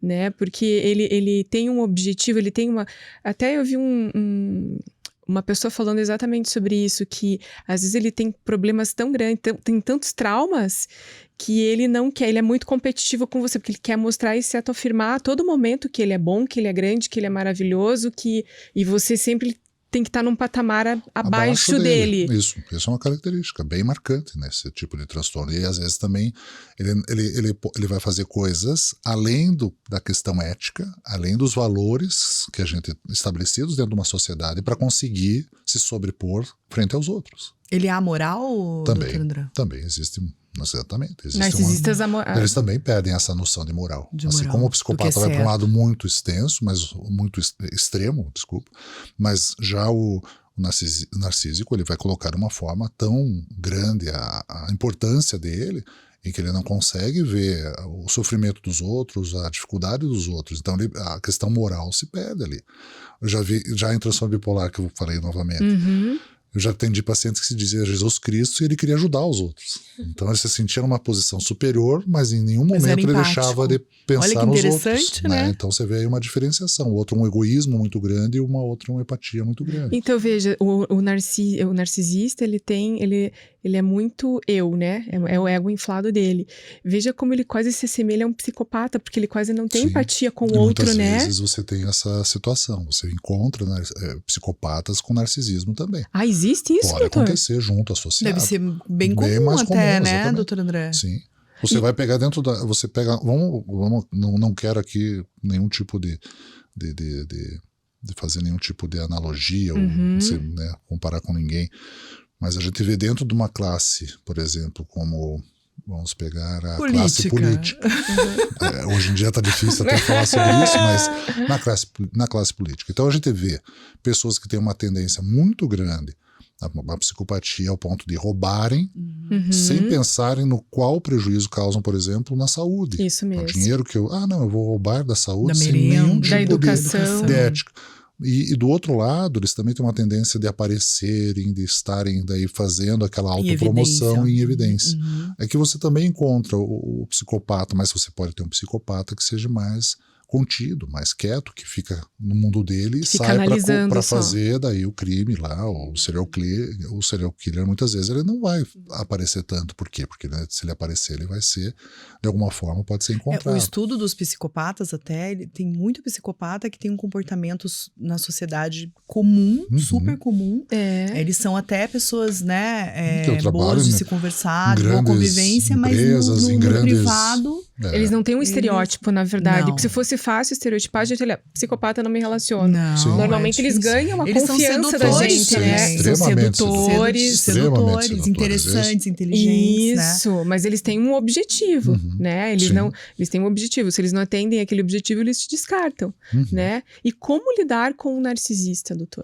Né? Porque ele tem um objetivo, ele tem uma... Até eu vi uma pessoa falando exatamente sobre isso, que às vezes ele tem problemas tão grandes, tem tantos traumas, que ele não quer, ele é muito competitivo com você, porque ele quer mostrar e se autoafirmar a todo momento que ele é bom, que ele é grande, que ele é maravilhoso, e você sempre tem que estar num patamar abaixo dele. Isso é uma característica bem marcante nesse tipo de transtorno. E às vezes também ele vai fazer coisas além da questão ética, além dos valores que a gente estabelecidos dentro de uma sociedade para conseguir se sobrepor frente aos outros. Ele é amoral, também, doutor André? Também existe Exatamente. Narcisistas eles também perdem essa noção de moral. Assim moral, como o psicopata vai para um certo. lado muito extenso, mas muito extremo, desculpa, mas já o narcísico, ele vai colocar de uma forma tão grande a importância dele, em que ele não consegue ver o sofrimento dos outros, a dificuldade dos outros. Então a questão moral se perde ali. Eu já em transtorno bipolar, que eu falei novamente, eu já atendi pacientes que se diziam Jesus Cristo e ele queria ajudar os outros. Então ele se sentia numa posição superior, mas em nenhum momento ele deixava de pensar nos outros. Né? Então você vê aí uma diferenciação. O outro um egoísmo muito grande e uma outra uma empatia muito grande. Então veja, o narcisista, ele é muito eu, né? É o ego inflado dele. Veja como ele quase se assemelha a um psicopata, porque ele quase não tem empatia com o outro, né? Muitas vezes você tem essa situação. Você encontra psicopatas com narcisismo também. Ah, existe isso, Pode doutor? acontecer junto, associado. Deve ser bem comum mais até, comum, né, exatamente. doutor André? Sim. Você vai pegar dentro da... Você pega... não quero aqui nenhum tipo de fazer nenhum tipo de analogia ou né, comparar com ninguém. Mas a gente vê dentro de uma classe, por exemplo, como... Vamos pegar a classe política. Hoje em dia está difícil até falar sobre isso, mas na classe política. Então a gente vê pessoas que têm uma tendência muito grande a psicopatia ao ponto de roubarem sem pensarem no qual prejuízo causam, por exemplo, na saúde. Isso mesmo. O dinheiro que eu vou roubar da saúde Da sem merenda, nenhum da tipo educação. de ética. E do outro lado, eles também têm uma tendência de aparecerem, de estarem daí fazendo aquela autopromoção em evidência. É que você também encontra o psicopata, mas você pode ter um psicopata que seja mais contido, mais quieto, que fica no mundo dele e sai para fazer daí o crime lá, o serial killer muitas vezes ele não vai aparecer tanto. Por quê? Porque né, se ele aparecer, ele vai ser, de alguma forma, pode ser encontrado. O estudo dos psicopatas até, tem muito psicopata que tem um comportamento na sociedade comum, super comum. Eles são até pessoas, né, boas de se conversar, de boa convivência, mas no privado... Eles não têm um estereótipo, na verdade. Porque se fosse fácil estereotipar, a gente olha, psicopata não me relaciona. Normalmente eles ganham a confiança da gente, né? São sedutores, interessantes, inteligentes. Isso, né? Mas eles têm um objetivo, né? Eles têm um objetivo. Se eles não atendem aquele objetivo, eles te descartam, né? E como lidar com um narcisista, doutor?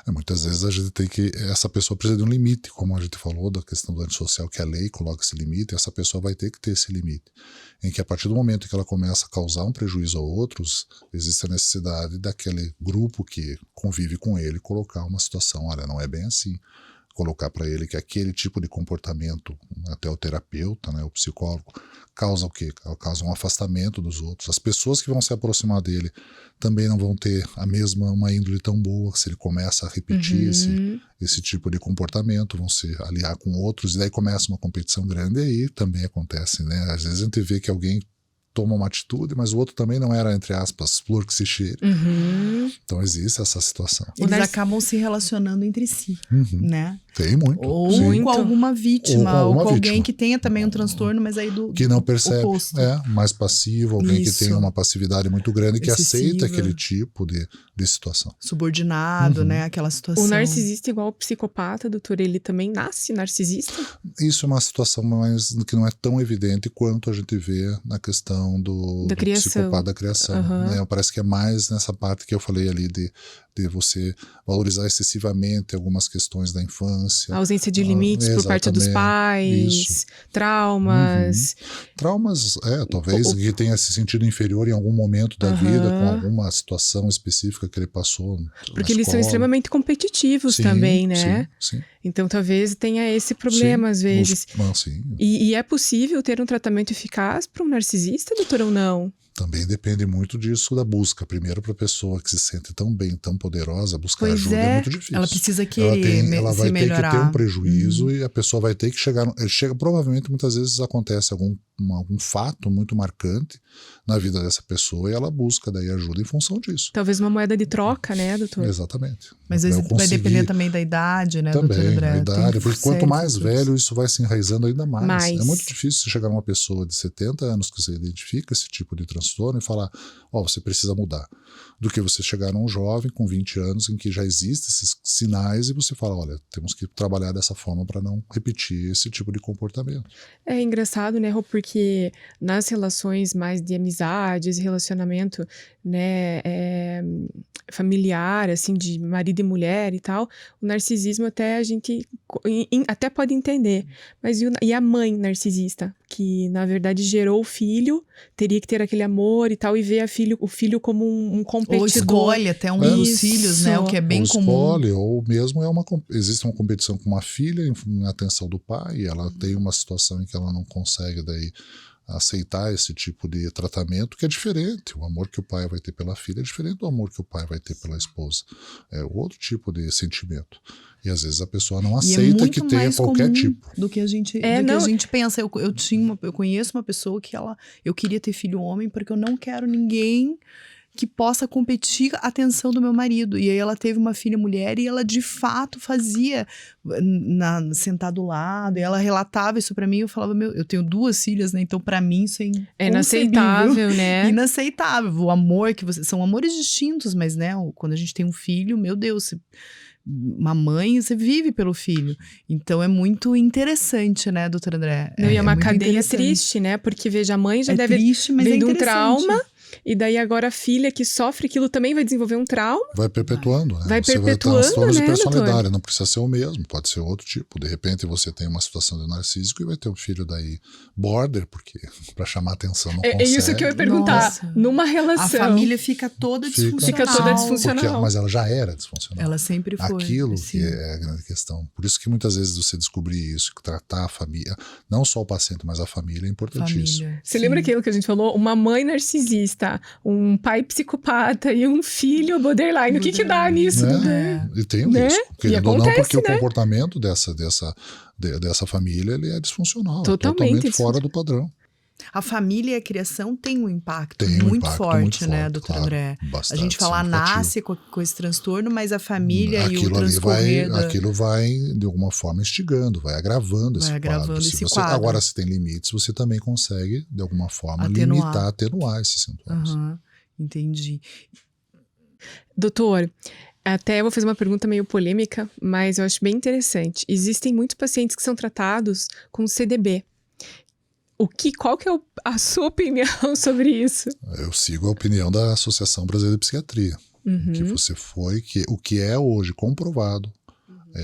Muitas vezes a gente tem que... Essa pessoa precisa de um limite, como a gente falou da questão do antissocial, que a lei coloca esse limite, essa pessoa vai ter que ter esse limite. Em que a partir do momento que ela começa a causar um prejuízo a outros, existe a necessidade daquele grupo que convive com ele colocar uma situação, olha, não é bem assim. Colocar para ele que aquele tipo de comportamento, até o terapeuta, né, o psicólogo, causa o quê? Causa um afastamento dos outros. As pessoas que vão se aproximar dele também não vão ter uma índole tão boa, se ele começa a repetir esse tipo de comportamento, vão se aliar com outros, e daí começa uma competição grande, e aí também acontece, né? Às vezes a gente vê que alguém toma uma atitude, mas o outro também não era, entre aspas, flor que se cheire. Então existe essa situação. Eles acabam se relacionando entre si, né? Tem muito. Ou com alguma vítima, ou com alguém que tenha também um transtorno, mas aí do que não percebe, oposto. Mais passivo, alguém que tem uma passividade muito grande, que aceita aquele tipo de situação. Subordinado, né? Aquela situação. O narcisista igual o psicopata, doutor, ele também nasce narcisista? Isso é uma situação mais que não é tão evidente quanto a gente vê na questão do psicopata da criação. Né? Parece que é mais nessa parte que eu falei ali de você valorizar excessivamente algumas questões da infância. A ausência de limites por parte dos pais, traumas. Traumas, talvez que tenha se sentido inferior em algum momento da vida, com alguma situação específica que ele passou. Porque eles são extremamente competitivos também, né? Sim. Então talvez tenha esse problema às vezes. E é possível ter um tratamento eficaz para um narcisista, doutor, ou não? Também depende muito disso da busca. Primeiro, para a pessoa que se sente tão bem, tão poderosa, buscar ajuda é muito difícil. Ela precisa querer ela vai se melhorar. ter que ter um prejuízo e a pessoa vai ter que chegar... Provavelmente, muitas vezes, acontece algum algum fato muito marcante na vida dessa pessoa e ela busca daí ajuda em função disso. Talvez uma moeda de troca, né, doutor? Exatamente. Mas às vezes vai depender também da idade, né, doutor Também, André? da idade, porque quanto mais velho, isso vai se enraizando ainda mais. É muito difícil você chegar numa pessoa de 70 anos que você identifica esse tipo de transtorno e falar, você precisa mudar. Do que você chegar num jovem com 20 anos em que já existem esses sinais e você fala, olha, temos que trabalhar dessa forma para não repetir esse tipo de comportamento. É engraçado, né, Rô, porque nas relações mais de amizades, relacionamento, né, familiar, assim, de marido e mulher e tal, o narcisismo até a gente até pode entender. Mas e a mãe narcisista, que na verdade gerou o filho, teria que ter aquele amor e tal, e ver o filho como um competidor. Ou escolhe até um dos filhos, né, o que é bem comum. Escolhe, ou mesmo existe uma competição com uma filha em atenção do pai, e ela tem uma situação em que ela não consegue daí aceitar esse tipo de tratamento, que é diferente. O amor que o pai vai ter pela filha é diferente do amor que o pai vai ter pela esposa. É outro tipo de sentimento. E às vezes a pessoa não aceita que tenha qualquer tipo. Do que a gente, que a gente pensa. Eu conheço uma pessoa que eu queria ter filho homem porque eu não quero ninguém que possa competir a atenção do meu marido. E aí ela teve uma filha mulher e ela de fato fazia sentar do lado, e ela relatava isso pra mim, eu falava, eu tenho 2 filhas, né, então pra mim isso é inaceitável, né? Inaceitável, o amor que são amores distintos, mas né, quando a gente tem um filho, meu Deus, uma mãe, você vive pelo filho. Então é muito interessante, né, doutor André? Não, e é uma cadeia triste, né? Porque veja, a mãe já deve triste, mas vir de um trauma. E daí agora a filha que sofre aquilo também vai desenvolver um trauma. Vai perpetuando, né? Vai perpetuando, vai ter transtornos de personalidade, doutor? Não precisa ser o mesmo, pode ser outro tipo. De repente você tem uma situação de narcísico e vai ter um filho daí border, porque para chamar atenção não consegue. É isso que eu ia perguntar. Nossa. Numa relação. A família fica toda disfuncional. Fica toda disfuncional. Mas ela já era disfuncional. Ela sempre foi. Aquilo que é a grande questão. Por isso que muitas vezes você descobrir isso, tratar a família, não só o paciente, mas a família é importantíssimo. Você lembra aquilo que a gente falou? Uma mãe narcisista, um pai psicopata e um filho borderline. O que dá nisso? E tem o risco. Querendo ou não, porque o comportamento dessa família ele é disfuncional. Totalmente fora do padrão. A família e a criação tem um impacto muito forte, né, doutor André? Bastante, a gente fala, nasce com esse transtorno, mas a família e o transcorrer... Aquilo vai, de alguma forma, instigando, vai agravando esse quadro. Agora, se tem limites, você também consegue, de alguma forma, atenuar esses sintomas. Entendi. Doutor, até eu vou fazer uma pergunta meio polêmica, mas eu acho bem interessante. Existem muitos pacientes que são tratados com CDB. Qual que é a sua opinião sobre isso? Eu sigo a opinião da Associação Brasileira de Psiquiatria. Que o que é hoje comprovado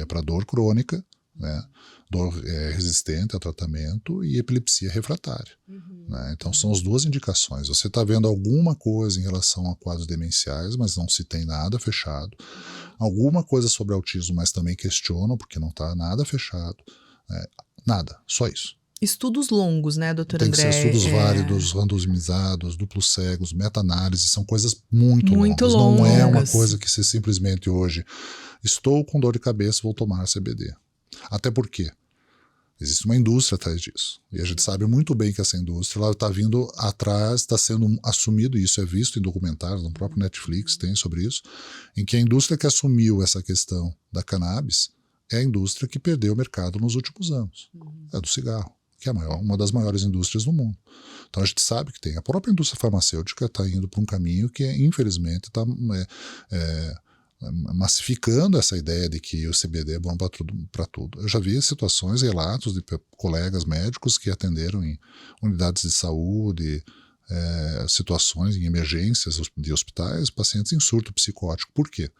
para dor crônica, né, dor resistente ao tratamento e epilepsia refratária. Né? Então são as 2 indicações. Você está vendo alguma coisa em relação a quadros demenciais, mas não se tem nada fechado. Alguma coisa sobre autismo, mas também questionam, porque não está nada fechado. Nada, só isso. Estudos longos, né, doutor André? Tem que ser estudos válidos, randomizados, duplos cegos, meta-análise, são coisas muito longas. Não é uma coisa que você simplesmente hoje, estou com dor de cabeça, vou tomar CBD. Até porque existe uma indústria atrás disso. E a gente sabe muito bem que essa indústria está vindo atrás, está sendo assumido, e isso é visto em documentários, no próprio Netflix tem sobre isso, em que a indústria que assumiu essa questão da cannabis é a indústria que perdeu o mercado nos últimos anos. É do cigarro, que é uma das maiores indústrias do mundo. Então a gente sabe que tem. A própria indústria farmacêutica está indo para um caminho que, infelizmente, está massificando essa ideia de que o CBD é bom para tudo. Eu já vi situações, relatos de colegas médicos que atenderam em unidades de saúde, situações em emergências de hospitais, pacientes em surto psicótico. Por quê?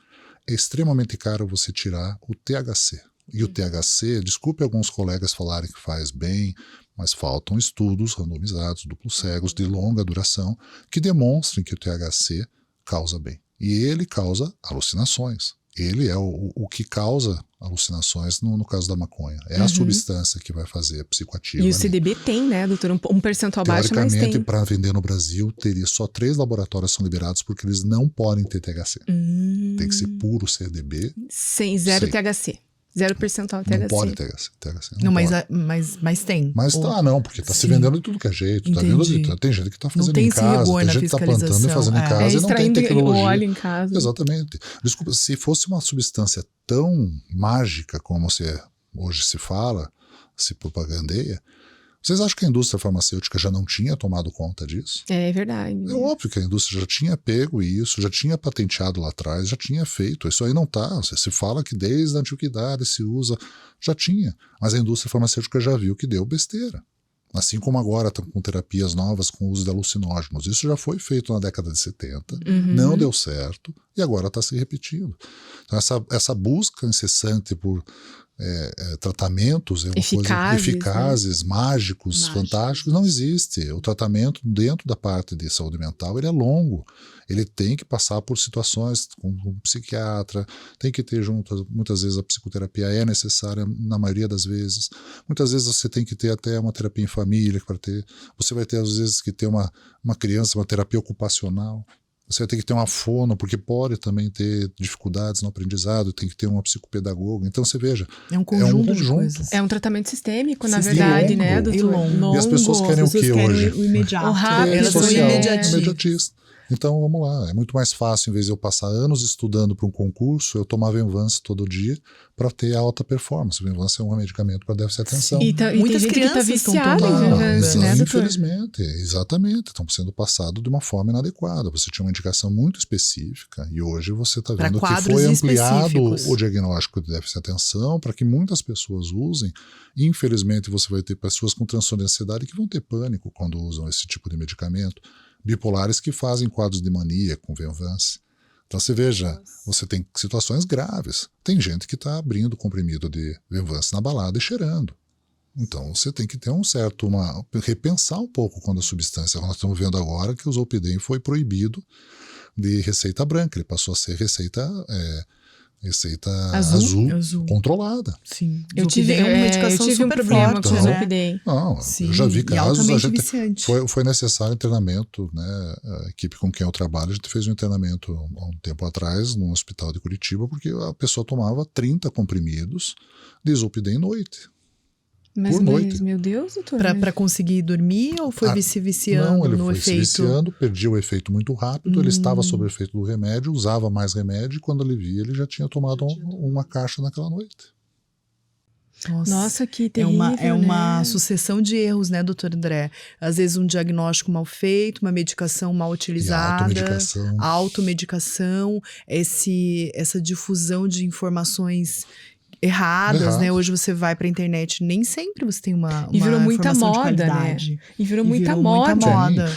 É extremamente caro você tirar o THC. E o THC, desculpe alguns colegas falarem que faz bem, mas faltam estudos randomizados, duplos cegos, de longa duração, que demonstrem que o THC causa bem. E ele causa alucinações. Ele é o que causa alucinações no caso da maconha. É a substância que vai fazer a psicoativa. E o CDB tem, né, doutor? Um percentual baixo, mas tem. Teoricamente, para vender no Brasil, teria só 3 laboratórios são liberados porque eles não podem ter THC. Tem que ser puro CDB. Zero THC. 0% THC. Não pode THC. Não, pode. mas tem. Mas não, porque está se vendendo de tudo que é jeito. Tá vendo? Tem gente que está fazendo em casa, tem gente que está plantando e fazendo em casa e não tem tecnologia. O óleo em casa. Exatamente. Desculpa, se fosse uma substância tão mágica como hoje se fala, se propagandeia, vocês acham que a indústria farmacêutica já não tinha tomado conta disso? É verdade. É óbvio que a indústria já tinha pego isso, já tinha patenteado lá atrás, já tinha feito. Isso aí não está. Se fala que desde a antiguidade se usa, já tinha. Mas a indústria farmacêutica já viu que deu besteira. Assim como agora estão com terapias novas com o uso de alucinógenos. Isso já foi feito na década de 70, não deu certo e agora está se repetindo. Então essa busca incessante por tratamentos eficazes, mágicos, fantásticos, não existe. O tratamento dentro da parte de saúde mental ele é longo. Ele tem que passar por situações com um psiquiatra, tem que ter junto, muitas vezes a psicoterapia é necessária na maioria das vezes. Muitas vezes você tem que ter até uma terapia em família para ter. Você vai ter às vezes que ter uma criança, uma terapia ocupacional. Você vai ter que ter uma fono, porque pode também ter dificuldades no aprendizado, tem que ter uma psicopedagoga. Então você veja, é um conjunto de coisas. É um tratamento sistêmico, na verdade, né, doutor? Longo. E as pessoas querem o que hoje? O imediato. O rápido. Elas são imediatistas. Então vamos lá, é muito mais fácil, em vez de eu passar anos estudando para um concurso, eu tomar Venvance todo dia para ter alta performance. Venvance é um medicamento para déficit de atenção. E muitas crianças estão viciadas em Venvance, né, doutor? Infelizmente, exatamente, estão sendo passados de uma forma inadequada. Você tinha uma indicação muito específica e hoje você está vendo que foi ampliado o diagnóstico de déficit de atenção para que muitas pessoas usem. Infelizmente você vai ter pessoas com transtorno de ansiedade que vão ter pânico quando usam esse tipo de medicamento. Bipolares que fazem quadros de mania com Venvance. Então você veja, você tem situações graves. Tem gente que está abrindo comprimido de Venvance na balada e cheirando. Então você tem que ter repensar um pouco quando a substância, nós estamos vendo agora que o Zolpidem foi proibido de receita branca, ele passou a ser receita azul controlada. Sim. Eu tive um problema com o Zolpidem. Não, eu já vi casos. Foi necessário internamento, né? A equipe com quem eu trabalho, a gente fez um internamento há um tempo atrás, num hospital de Curitiba, porque a pessoa tomava 30 comprimidos de Zolpidem noite. Mas, por noite. Meu Deus, doutor. Para conseguir dormir ou foi se viciando no efeito? Não, ele foi se viciando, perdia o efeito muito rápido, ele estava sob o efeito do remédio, usava mais remédio e quando ele via, ele já tinha tomado uma caixa naquela noite. Nossa, que terrível, é uma sucessão de erros, né, doutor André? Às vezes um diagnóstico mal feito, uma medicação mal utilizada, automedicação, essa difusão de informações erradas, né? Hoje você vai pra internet, nem sempre você tem uma virou muita moda, né? E virou muita moda.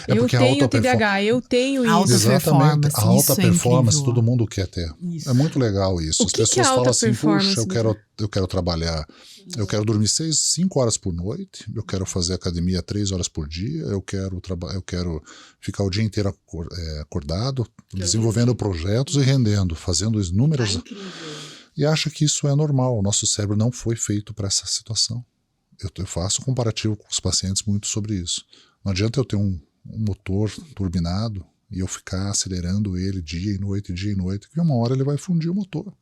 Eu tenho TDAH, eu tenho isso. Alta performance. A alta performance, todo mundo quer ter. Isso. É muito legal isso. As pessoas falam assim, puxa, eu quero trabalhar, eu quero dormir 5 horas por noite, eu quero fazer academia 3 horas por dia, eu quero ficar o dia inteiro acordado, desenvolvendo projetos e rendendo, fazendo os números. E acha que isso é normal. O nosso cérebro não foi feito para essa situação. Eu faço comparativo com os pacientes muito sobre isso. Não adianta eu ter um motor turbinado e eu ficar acelerando ele dia e noite, que uma hora ele vai fundir o motor.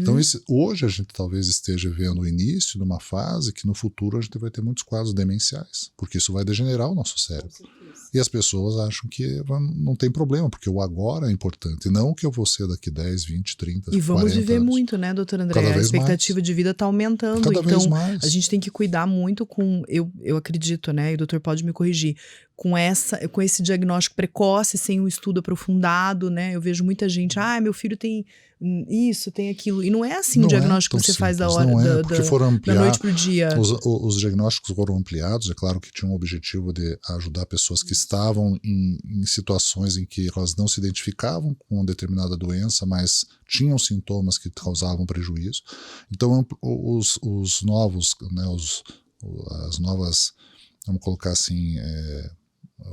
Então hoje a gente talvez esteja vendo o início de uma fase que no futuro a gente vai ter muitos quadros demenciais, porque isso vai degenerar o nosso cérebro. E as pessoas acham que não tem problema, porque o agora é importante, e não o que eu vou ser daqui 10, 20, 30, 40 E vamos viver anos. Muito, né, doutor André? A expectativa de vida está aumentando. Cada vez mais. A gente tem que cuidar muito com, eu acredito, né, e o doutor pode me corrigir, com esse diagnóstico precoce, sem um estudo aprofundado, né? Eu vejo muita gente, meu filho tem isso, tem aquilo. E não é assim o diagnóstico que você faz da noite pro dia. Os diagnósticos foram ampliados, é claro que tinham o objetivo de ajudar pessoas que estavam em situações em que elas não se identificavam com uma determinada doença, mas tinham sintomas que causavam prejuízo. Então, os novos, né, as novas, vamos colocar assim,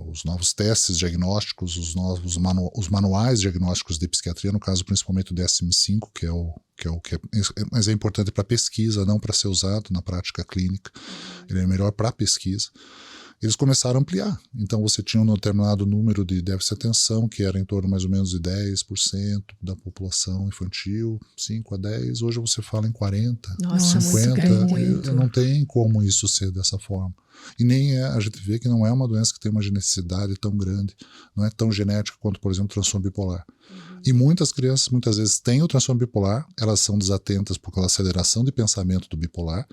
os novos testes diagnósticos, os manuais diagnósticos de psiquiatria, no caso principalmente o DSM-5, que mas é importante para pesquisa, não para ser usado na prática clínica. Ele é melhor para pesquisa. eles começaram a ampliar. Então você tinha um determinado número de déficit de atenção, que era em torno mais ou menos de 10% da população infantil, 5 a 10, hoje você fala em 40, Nossa, 50, muito. não tem como isso ser dessa forma. E nem a gente vê que não é uma doença que tem uma geneticidade tão grande, não é tão genética quanto, por exemplo, o transtorno bipolar. E muitas crianças, muitas vezes, têm o transtorno bipolar, elas são desatentas por causa da aceleração de pensamento do bipolar,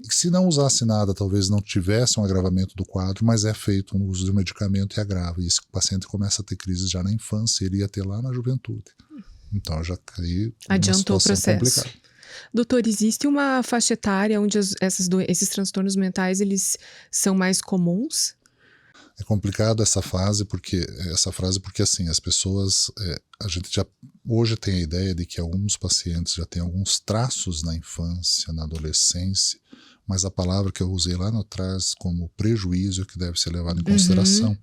e que se não usasse nada, talvez não tivesse um agravamento do quadro, mas é feito um uso de medicamento e agrava. E esse paciente começa a ter crises já na infância, ele ia ter lá na juventude. Então já caiu Adiantou o processo. Complicada. Doutor, existe uma faixa etária onde esses transtornos mentais eles são mais comuns? É complicado essa frase porque assim, as pessoas, a gente já hoje tem a ideia de que alguns pacientes já têm alguns traços na infância, na adolescência, mas a palavra que eu usei lá atrás como prejuízo é que deve ser levado em consideração.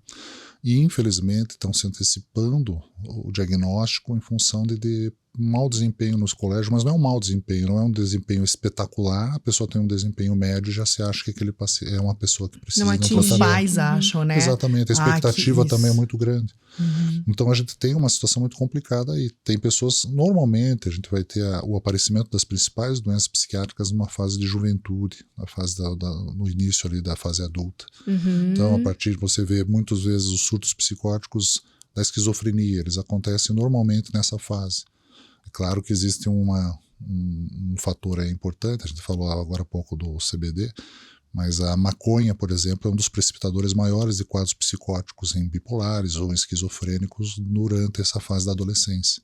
E infelizmente estão se antecipando o diagnóstico em função de mau desempenho nos colégios, mas não é um mau desempenho, não é um desempenho espetacular, a pessoa tem um desempenho médio e já se acha que aquele paciente é uma pessoa que precisa de um tratamento. Os pais acham, né? Exatamente, a expectativa também é isso. muito grande. Então a gente tem uma situação muito complicada e tem pessoas, normalmente a gente vai ter o aparecimento das principais doenças psiquiátricas numa fase de juventude, na fase no início ali da fase adulta. Então a partir de você vê muitas vezes os surtos psicóticos da esquizofrenia, eles acontecem normalmente nessa fase. É claro que existe um fator aí importante, a gente falou agora há pouco do CBD, mas a maconha, por exemplo, é um dos precipitadores maiores de quadros psicóticos em bipolares ou em esquizofrênicos durante essa fase da adolescência.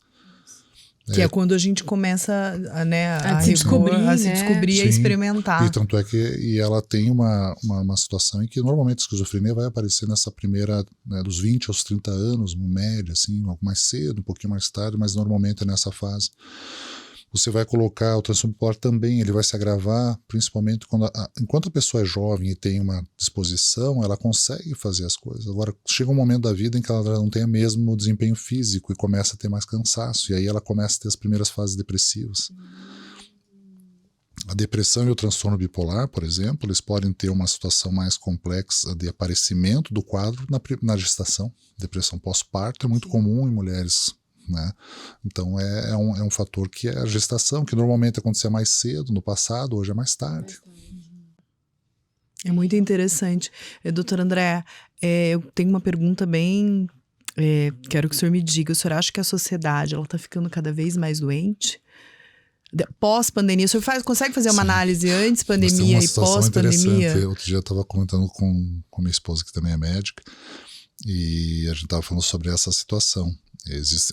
Que é quando a gente começa a se descobrir, a Sim, e experimentar. E tanto é que ela tem uma situação em que normalmente a esquizofrenia vai aparecer nessa primeira, dos 20 aos 30 anos, em média, assim, algo mais cedo, um pouquinho mais tarde, mas normalmente é nessa fase. Você vai colocar o transtorno bipolar também, ele vai se agravar, principalmente enquanto a pessoa é jovem e tem uma disposição, ela consegue fazer as coisas. Agora, chega um momento da vida em que ela não tem o mesmo desempenho físico e começa a ter mais cansaço, e aí ela começa a ter as primeiras fases depressivas. A depressão e o transtorno bipolar, por exemplo, eles podem ter uma situação mais complexa de aparecimento do quadro na gestação. Depressão pós-parto é muito comum em mulheres, né? Então é um fator que é a gestação, que normalmente acontecia mais cedo no passado, hoje é mais tarde. É muito interessante. Doutor André, eu tenho uma pergunta bem... quero que o senhor me diga, o senhor acha que a sociedade está ficando cada vez mais doente? Pós-pandemia, o senhor consegue fazer uma análise antes pandemia e pós-pandemia? Outro dia eu estava comentando com minha esposa, que também é médica, e a gente estava falando sobre essa situação.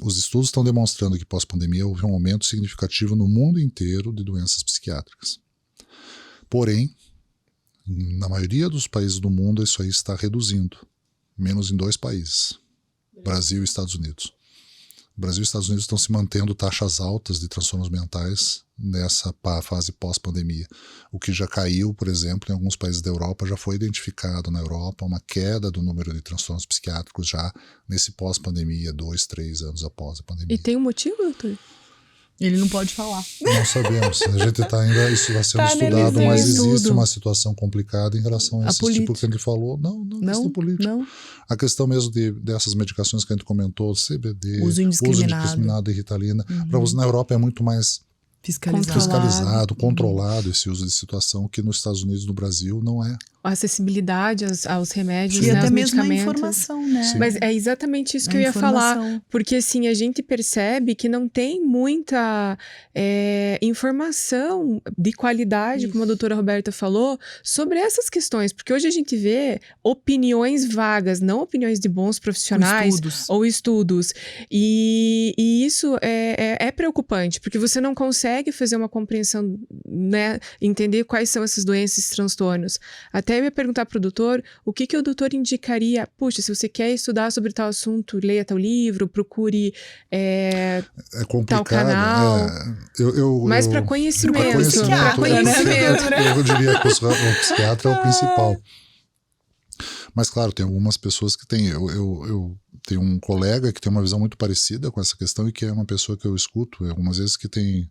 Os estudos estão demonstrando que pós-pandemia houve um aumento significativo no mundo inteiro de doenças psiquiátricas. Porém, na maioria dos países do mundo isso aí está reduzindo, menos em 2 países, Brasil e Estados Unidos. O Brasil e os Estados Unidos estão se mantendo taxas altas de transtornos mentais nessa fase pós-pandemia. O que já caiu, por exemplo, em alguns países da Europa, já foi identificado na Europa uma queda do número de transtornos psiquiátricos já nesse pós-pandemia, 2, 3 anos após a pandemia. E tem um motivo, doutor? Ele não pode falar. Não sabemos. A gente está ainda, isso vai sendo estudado, mas existe uma situação complicada em relação a esse tipo que a gente falou. Não, questão política. Não. A questão mesmo dessas medicações que a gente comentou, CBD, uso indiscriminado de Ritalina. Na Europa é muito mais fiscalizado, controlado esse uso de situação, que nos Estados Unidos, no Brasil, não é. A acessibilidade aos remédios, e né, até aos mesmo medicamentos. a informação, né? Mas é exatamente isso que eu ia falar, porque assim, a gente percebe que não tem muita informação de qualidade, como a doutora Roberta falou, sobre essas questões, porque hoje a gente vê opiniões vagas, não opiniões de bons profissionais ou estudos, e isso é preocupante, porque você não consegue fazer uma compreensão, né, entender quais são essas doenças e transtornos. Até eu ia perguntar para o doutor, o que o doutor indicaria? Puxa, se você quer estudar sobre tal assunto, leia tal livro, procure tal canal. Mas para conhecimento. Eu diria que o psiquiatra é o principal. Mas claro, tem algumas pessoas que têm. Eu tenho um colega que tem uma visão muito parecida com essa questão e que é uma pessoa que eu escuto algumas vezes que tem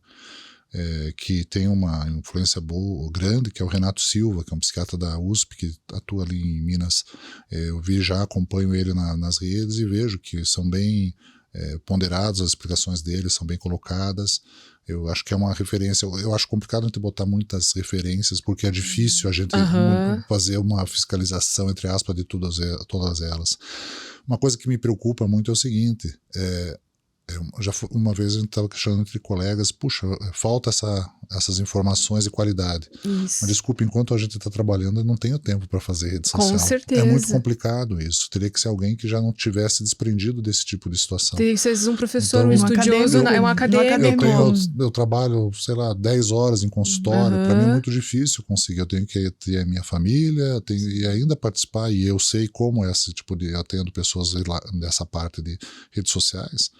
que tem uma influência grande, que é o Renato Silva, que é um psiquiatra da USP, que atua ali em Minas. Eu acompanho ele nas redes e vejo que são bem ponderados, as explicações dele são bem colocadas. Eu acho que é uma referência. Eu acho complicado a gente botar muitas referências, porque é difícil a gente fazer uma fiscalização, entre aspas, de todas elas. Uma coisa que me preocupa muito é o seguinte: uma vez a gente estava questionando entre colegas, puxa, falta essas informações de qualidade. Isso. Mas desculpa, enquanto a gente está trabalhando, eu não tenho tempo para fazer rede social. Com certeza. É muito complicado isso. Teria que ser alguém que já não tivesse desprendido desse tipo de situação. Teria que ser um professor, Então, um estudioso, um acadêmico. Eu trabalho, sei lá, 10 horas em consultório. Para mim é muito difícil conseguir. Eu tenho que ter a minha família, e ainda participar, e eu sei como é esse tipo de... Eu atendo pessoas dessa parte de redes sociais.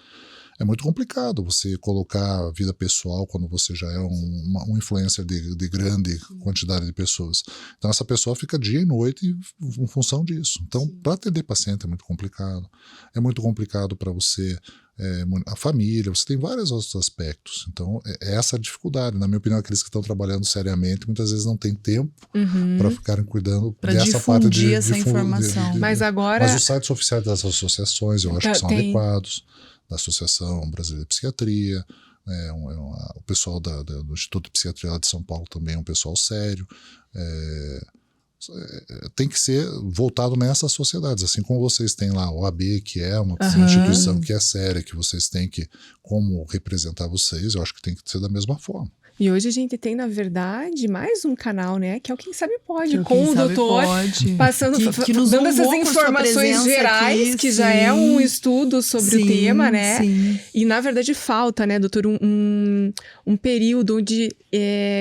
É muito complicado você colocar a vida pessoal quando você já é um influencer de grande quantidade de pessoas. Então essa pessoa fica dia e noite em função disso. Então, para atender paciente é muito complicado. É muito complicado para você, a família, você tem vários outros aspectos. Então, é essa a dificuldade. Na minha opinião, aqueles que estão trabalhando seriamente, muitas vezes não têm tempo para ficarem cuidando dessa parte de essa informação. Mas os sites oficiais das associações, eu acho que são adequados. Da Associação Brasileira de Psiquiatria, o pessoal do Instituto de Psiquiatria lá de São Paulo também é um pessoal sério. Tem que ser voltado nessas sociedades, assim como vocês têm lá o OAB, que é uma instituição que é séria, que vocês têm que, como representar vocês, eu acho que tem que ser da mesma forma. E hoje a gente tem, na verdade, mais um canal, né? Que é o Quem Sabe Pode, com o doutor passando, dando essas informações gerais, aqui, que já é um estudo sobre o tema, né? Sim. E, na verdade, falta, né, doutor, um período onde,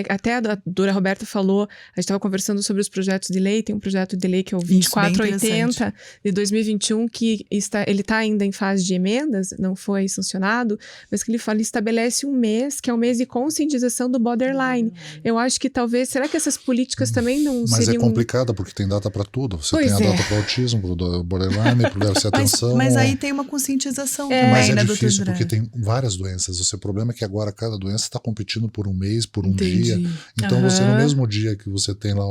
até a doutora Roberta falou, a gente estava conversando sobre os projetos de lei, tem um projeto de lei que é o 2480 de 2021, que ele está ainda em fase de emendas, não foi sancionado, mas que ele estabelece um mês, que é o mês de conscientização do borderline. Eu acho que talvez, será que essas políticas também não seriam... Mas é complicado, porque tem data para tudo. Você tem a data para o autismo, para o borderline, para o déficit de atenção. Mas aí tem uma conscientização também, mas é né, difícil, porque tem várias doenças. O seu problema é que agora cada doença está competindo por um mês, por um dia. Então você, no mesmo dia que você tem lá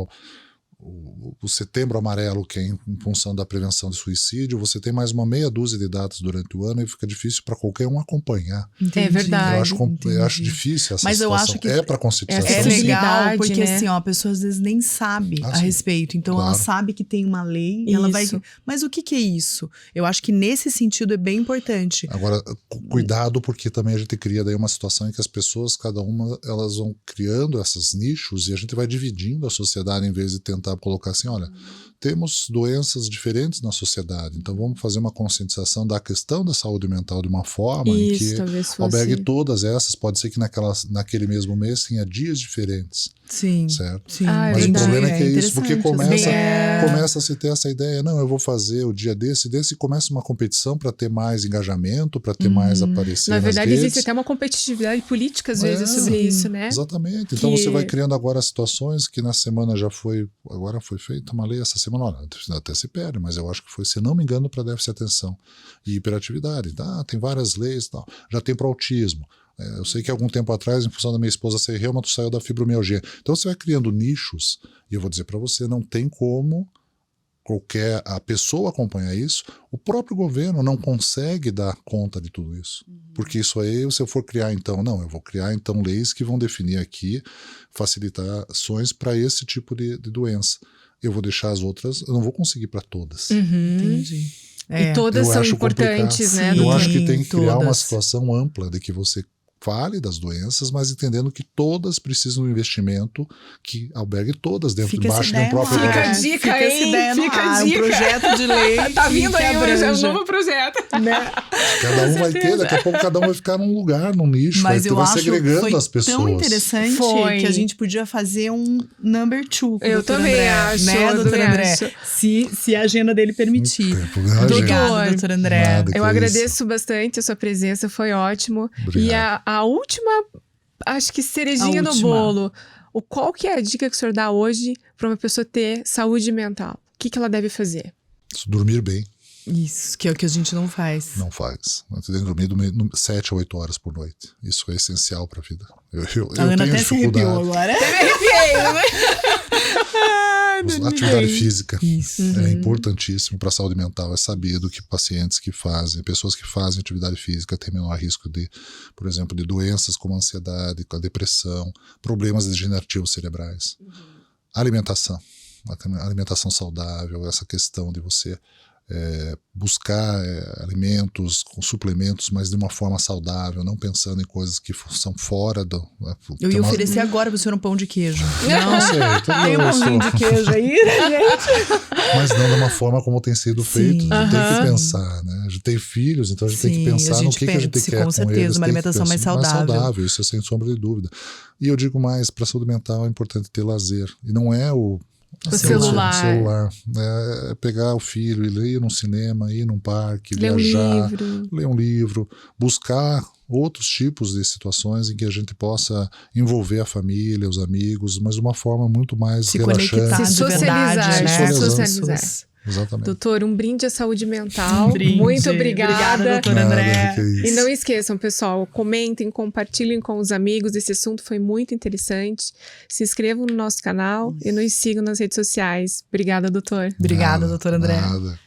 o Setembro Amarelo, que é em função da prevenção de suicídio, você tem mais uma meia dúzia de datas durante o ano e fica difícil para qualquer um acompanhar. É verdade. Eu acho difícil essa Mas situação. Eu acho que para conscientização. É legal, porque assim, a pessoa às vezes nem sabe a respeito. Então ela sabe que tem uma lei e ela vai... Mas o que é isso? Eu acho que nesse sentido é bem importante. Agora, cuidado, porque também a gente cria daí uma situação em que as pessoas, cada uma, elas vão criando esses nichos e a gente vai dividindo a sociedade em vez de tentar colocar assim, olha, temos doenças diferentes na sociedade, então vamos fazer uma conscientização da questão da saúde mental de uma forma em que albergue todas essas. Pode ser que naquele mesmo mês tenha dias diferentes. Sim. Certo? Sim. Mas o problema é que é isso, porque começa a se ter essa ideia, não, eu vou fazer o dia desse e começa uma competição para ter mais engajamento, para ter mais aparecer nas redes. Na verdade, existe até uma competitividade política, às vezes, sobre isso, né? Exatamente. Então você vai criando agora situações que na semana agora foi feita uma lei essa semana, olha, até se perde, mas eu acho que foi, se não me engano, para déficit de atenção e hiperatividade. Tem várias leis e tal. Já tem para autismo. Eu sei que algum tempo atrás, em função da minha esposa ser reumato, saiu da fibromialgia. Então você vai criando nichos, e eu vou dizer para você, não tem como a pessoa acompanhar isso. O próprio governo não consegue dar conta de tudo isso. Porque isso aí, se eu for criar eu vou criar leis que vão definir aqui facilitações para esse tipo de doença. Eu vou deixar as outras, eu não vou conseguir para todas. Entendi. E todas são importantes, né? Eu acho que tem que criar uma situação ampla de que você fale das doenças, mas entendendo que todas precisam de um investimento que albergue todas debaixo de um próprio Fica a dica, hein? Fica a dica. Um projeto de lei. Tá vindo aí um novo projeto. Né? Cada um vai ter, daqui a pouco cada um vai ficar num lugar, num nicho, mas vai segregando as pessoas. Tão interessante que a gente podia fazer um number 2 com eu o Dr. também André, acho, né, Dr. André? Se a agenda dele permitir. Obrigada, Dr. André. Nada, eu agradeço bastante a sua presença, foi ótimo. Obrigado. E a última, acho que cerejinha no bolo. Qual que é a dica que o senhor dá hoje para uma pessoa ter saúde mental? O que ela deve fazer? Dormir bem. Isso, que é o que a gente não faz. Não faz. Você tem que dormir 7 a 8 horas por noite. Isso é essencial para a vida. Eu A Ana tenho até se arrepiou dificuldade. agora. Atividade física Isso. é importantíssimo para a saúde mental. É sabido que pacientes que fazem, pessoas que fazem atividade física têm menor risco de, por exemplo, de doenças como a ansiedade, a depressão, problemas degenerativos cerebrais. Alimentação saudável, essa questão de você buscar alimentos com suplementos, mas de uma forma saudável, não pensando em coisas que são fora do... Eu ia oferecer agora pro senhor um pão de queijo. Não sei, Tem um pãozinho de queijo aí, né, gente? mas não de uma forma como tem sido feito. Sim. A gente tem que pensar, né? A gente tem filhos, então a gente tem que Sim, pensar a no gente que a gente pensa, quer com com certeza, eles. uma Tem que alimentação mais pensar saudável. isso é sem sombra de dúvida. E eu digo mais, para a saúde mental é importante ter lazer. E não é o celular. É pegar o filho e ir num cinema, ir num parque, viajar, ler um livro, buscar outros tipos de situações em que a gente possa envolver a família, os amigos, mas de uma forma muito mais Se relaxante. conectar Se de verdade, socializar, né? se com as socializar. pessoas. Exatamente. Doutor, um brinde à saúde mental. Brinde. Muito obrigada. Obrigada, doutor Nada, André. que é isso. E não esqueçam, pessoal, comentem, compartilhem com os amigos. Esse assunto foi muito interessante. Se inscrevam no nosso canal e nos sigam nas redes sociais. Obrigada, doutor. Obrigada, doutor André. Nada.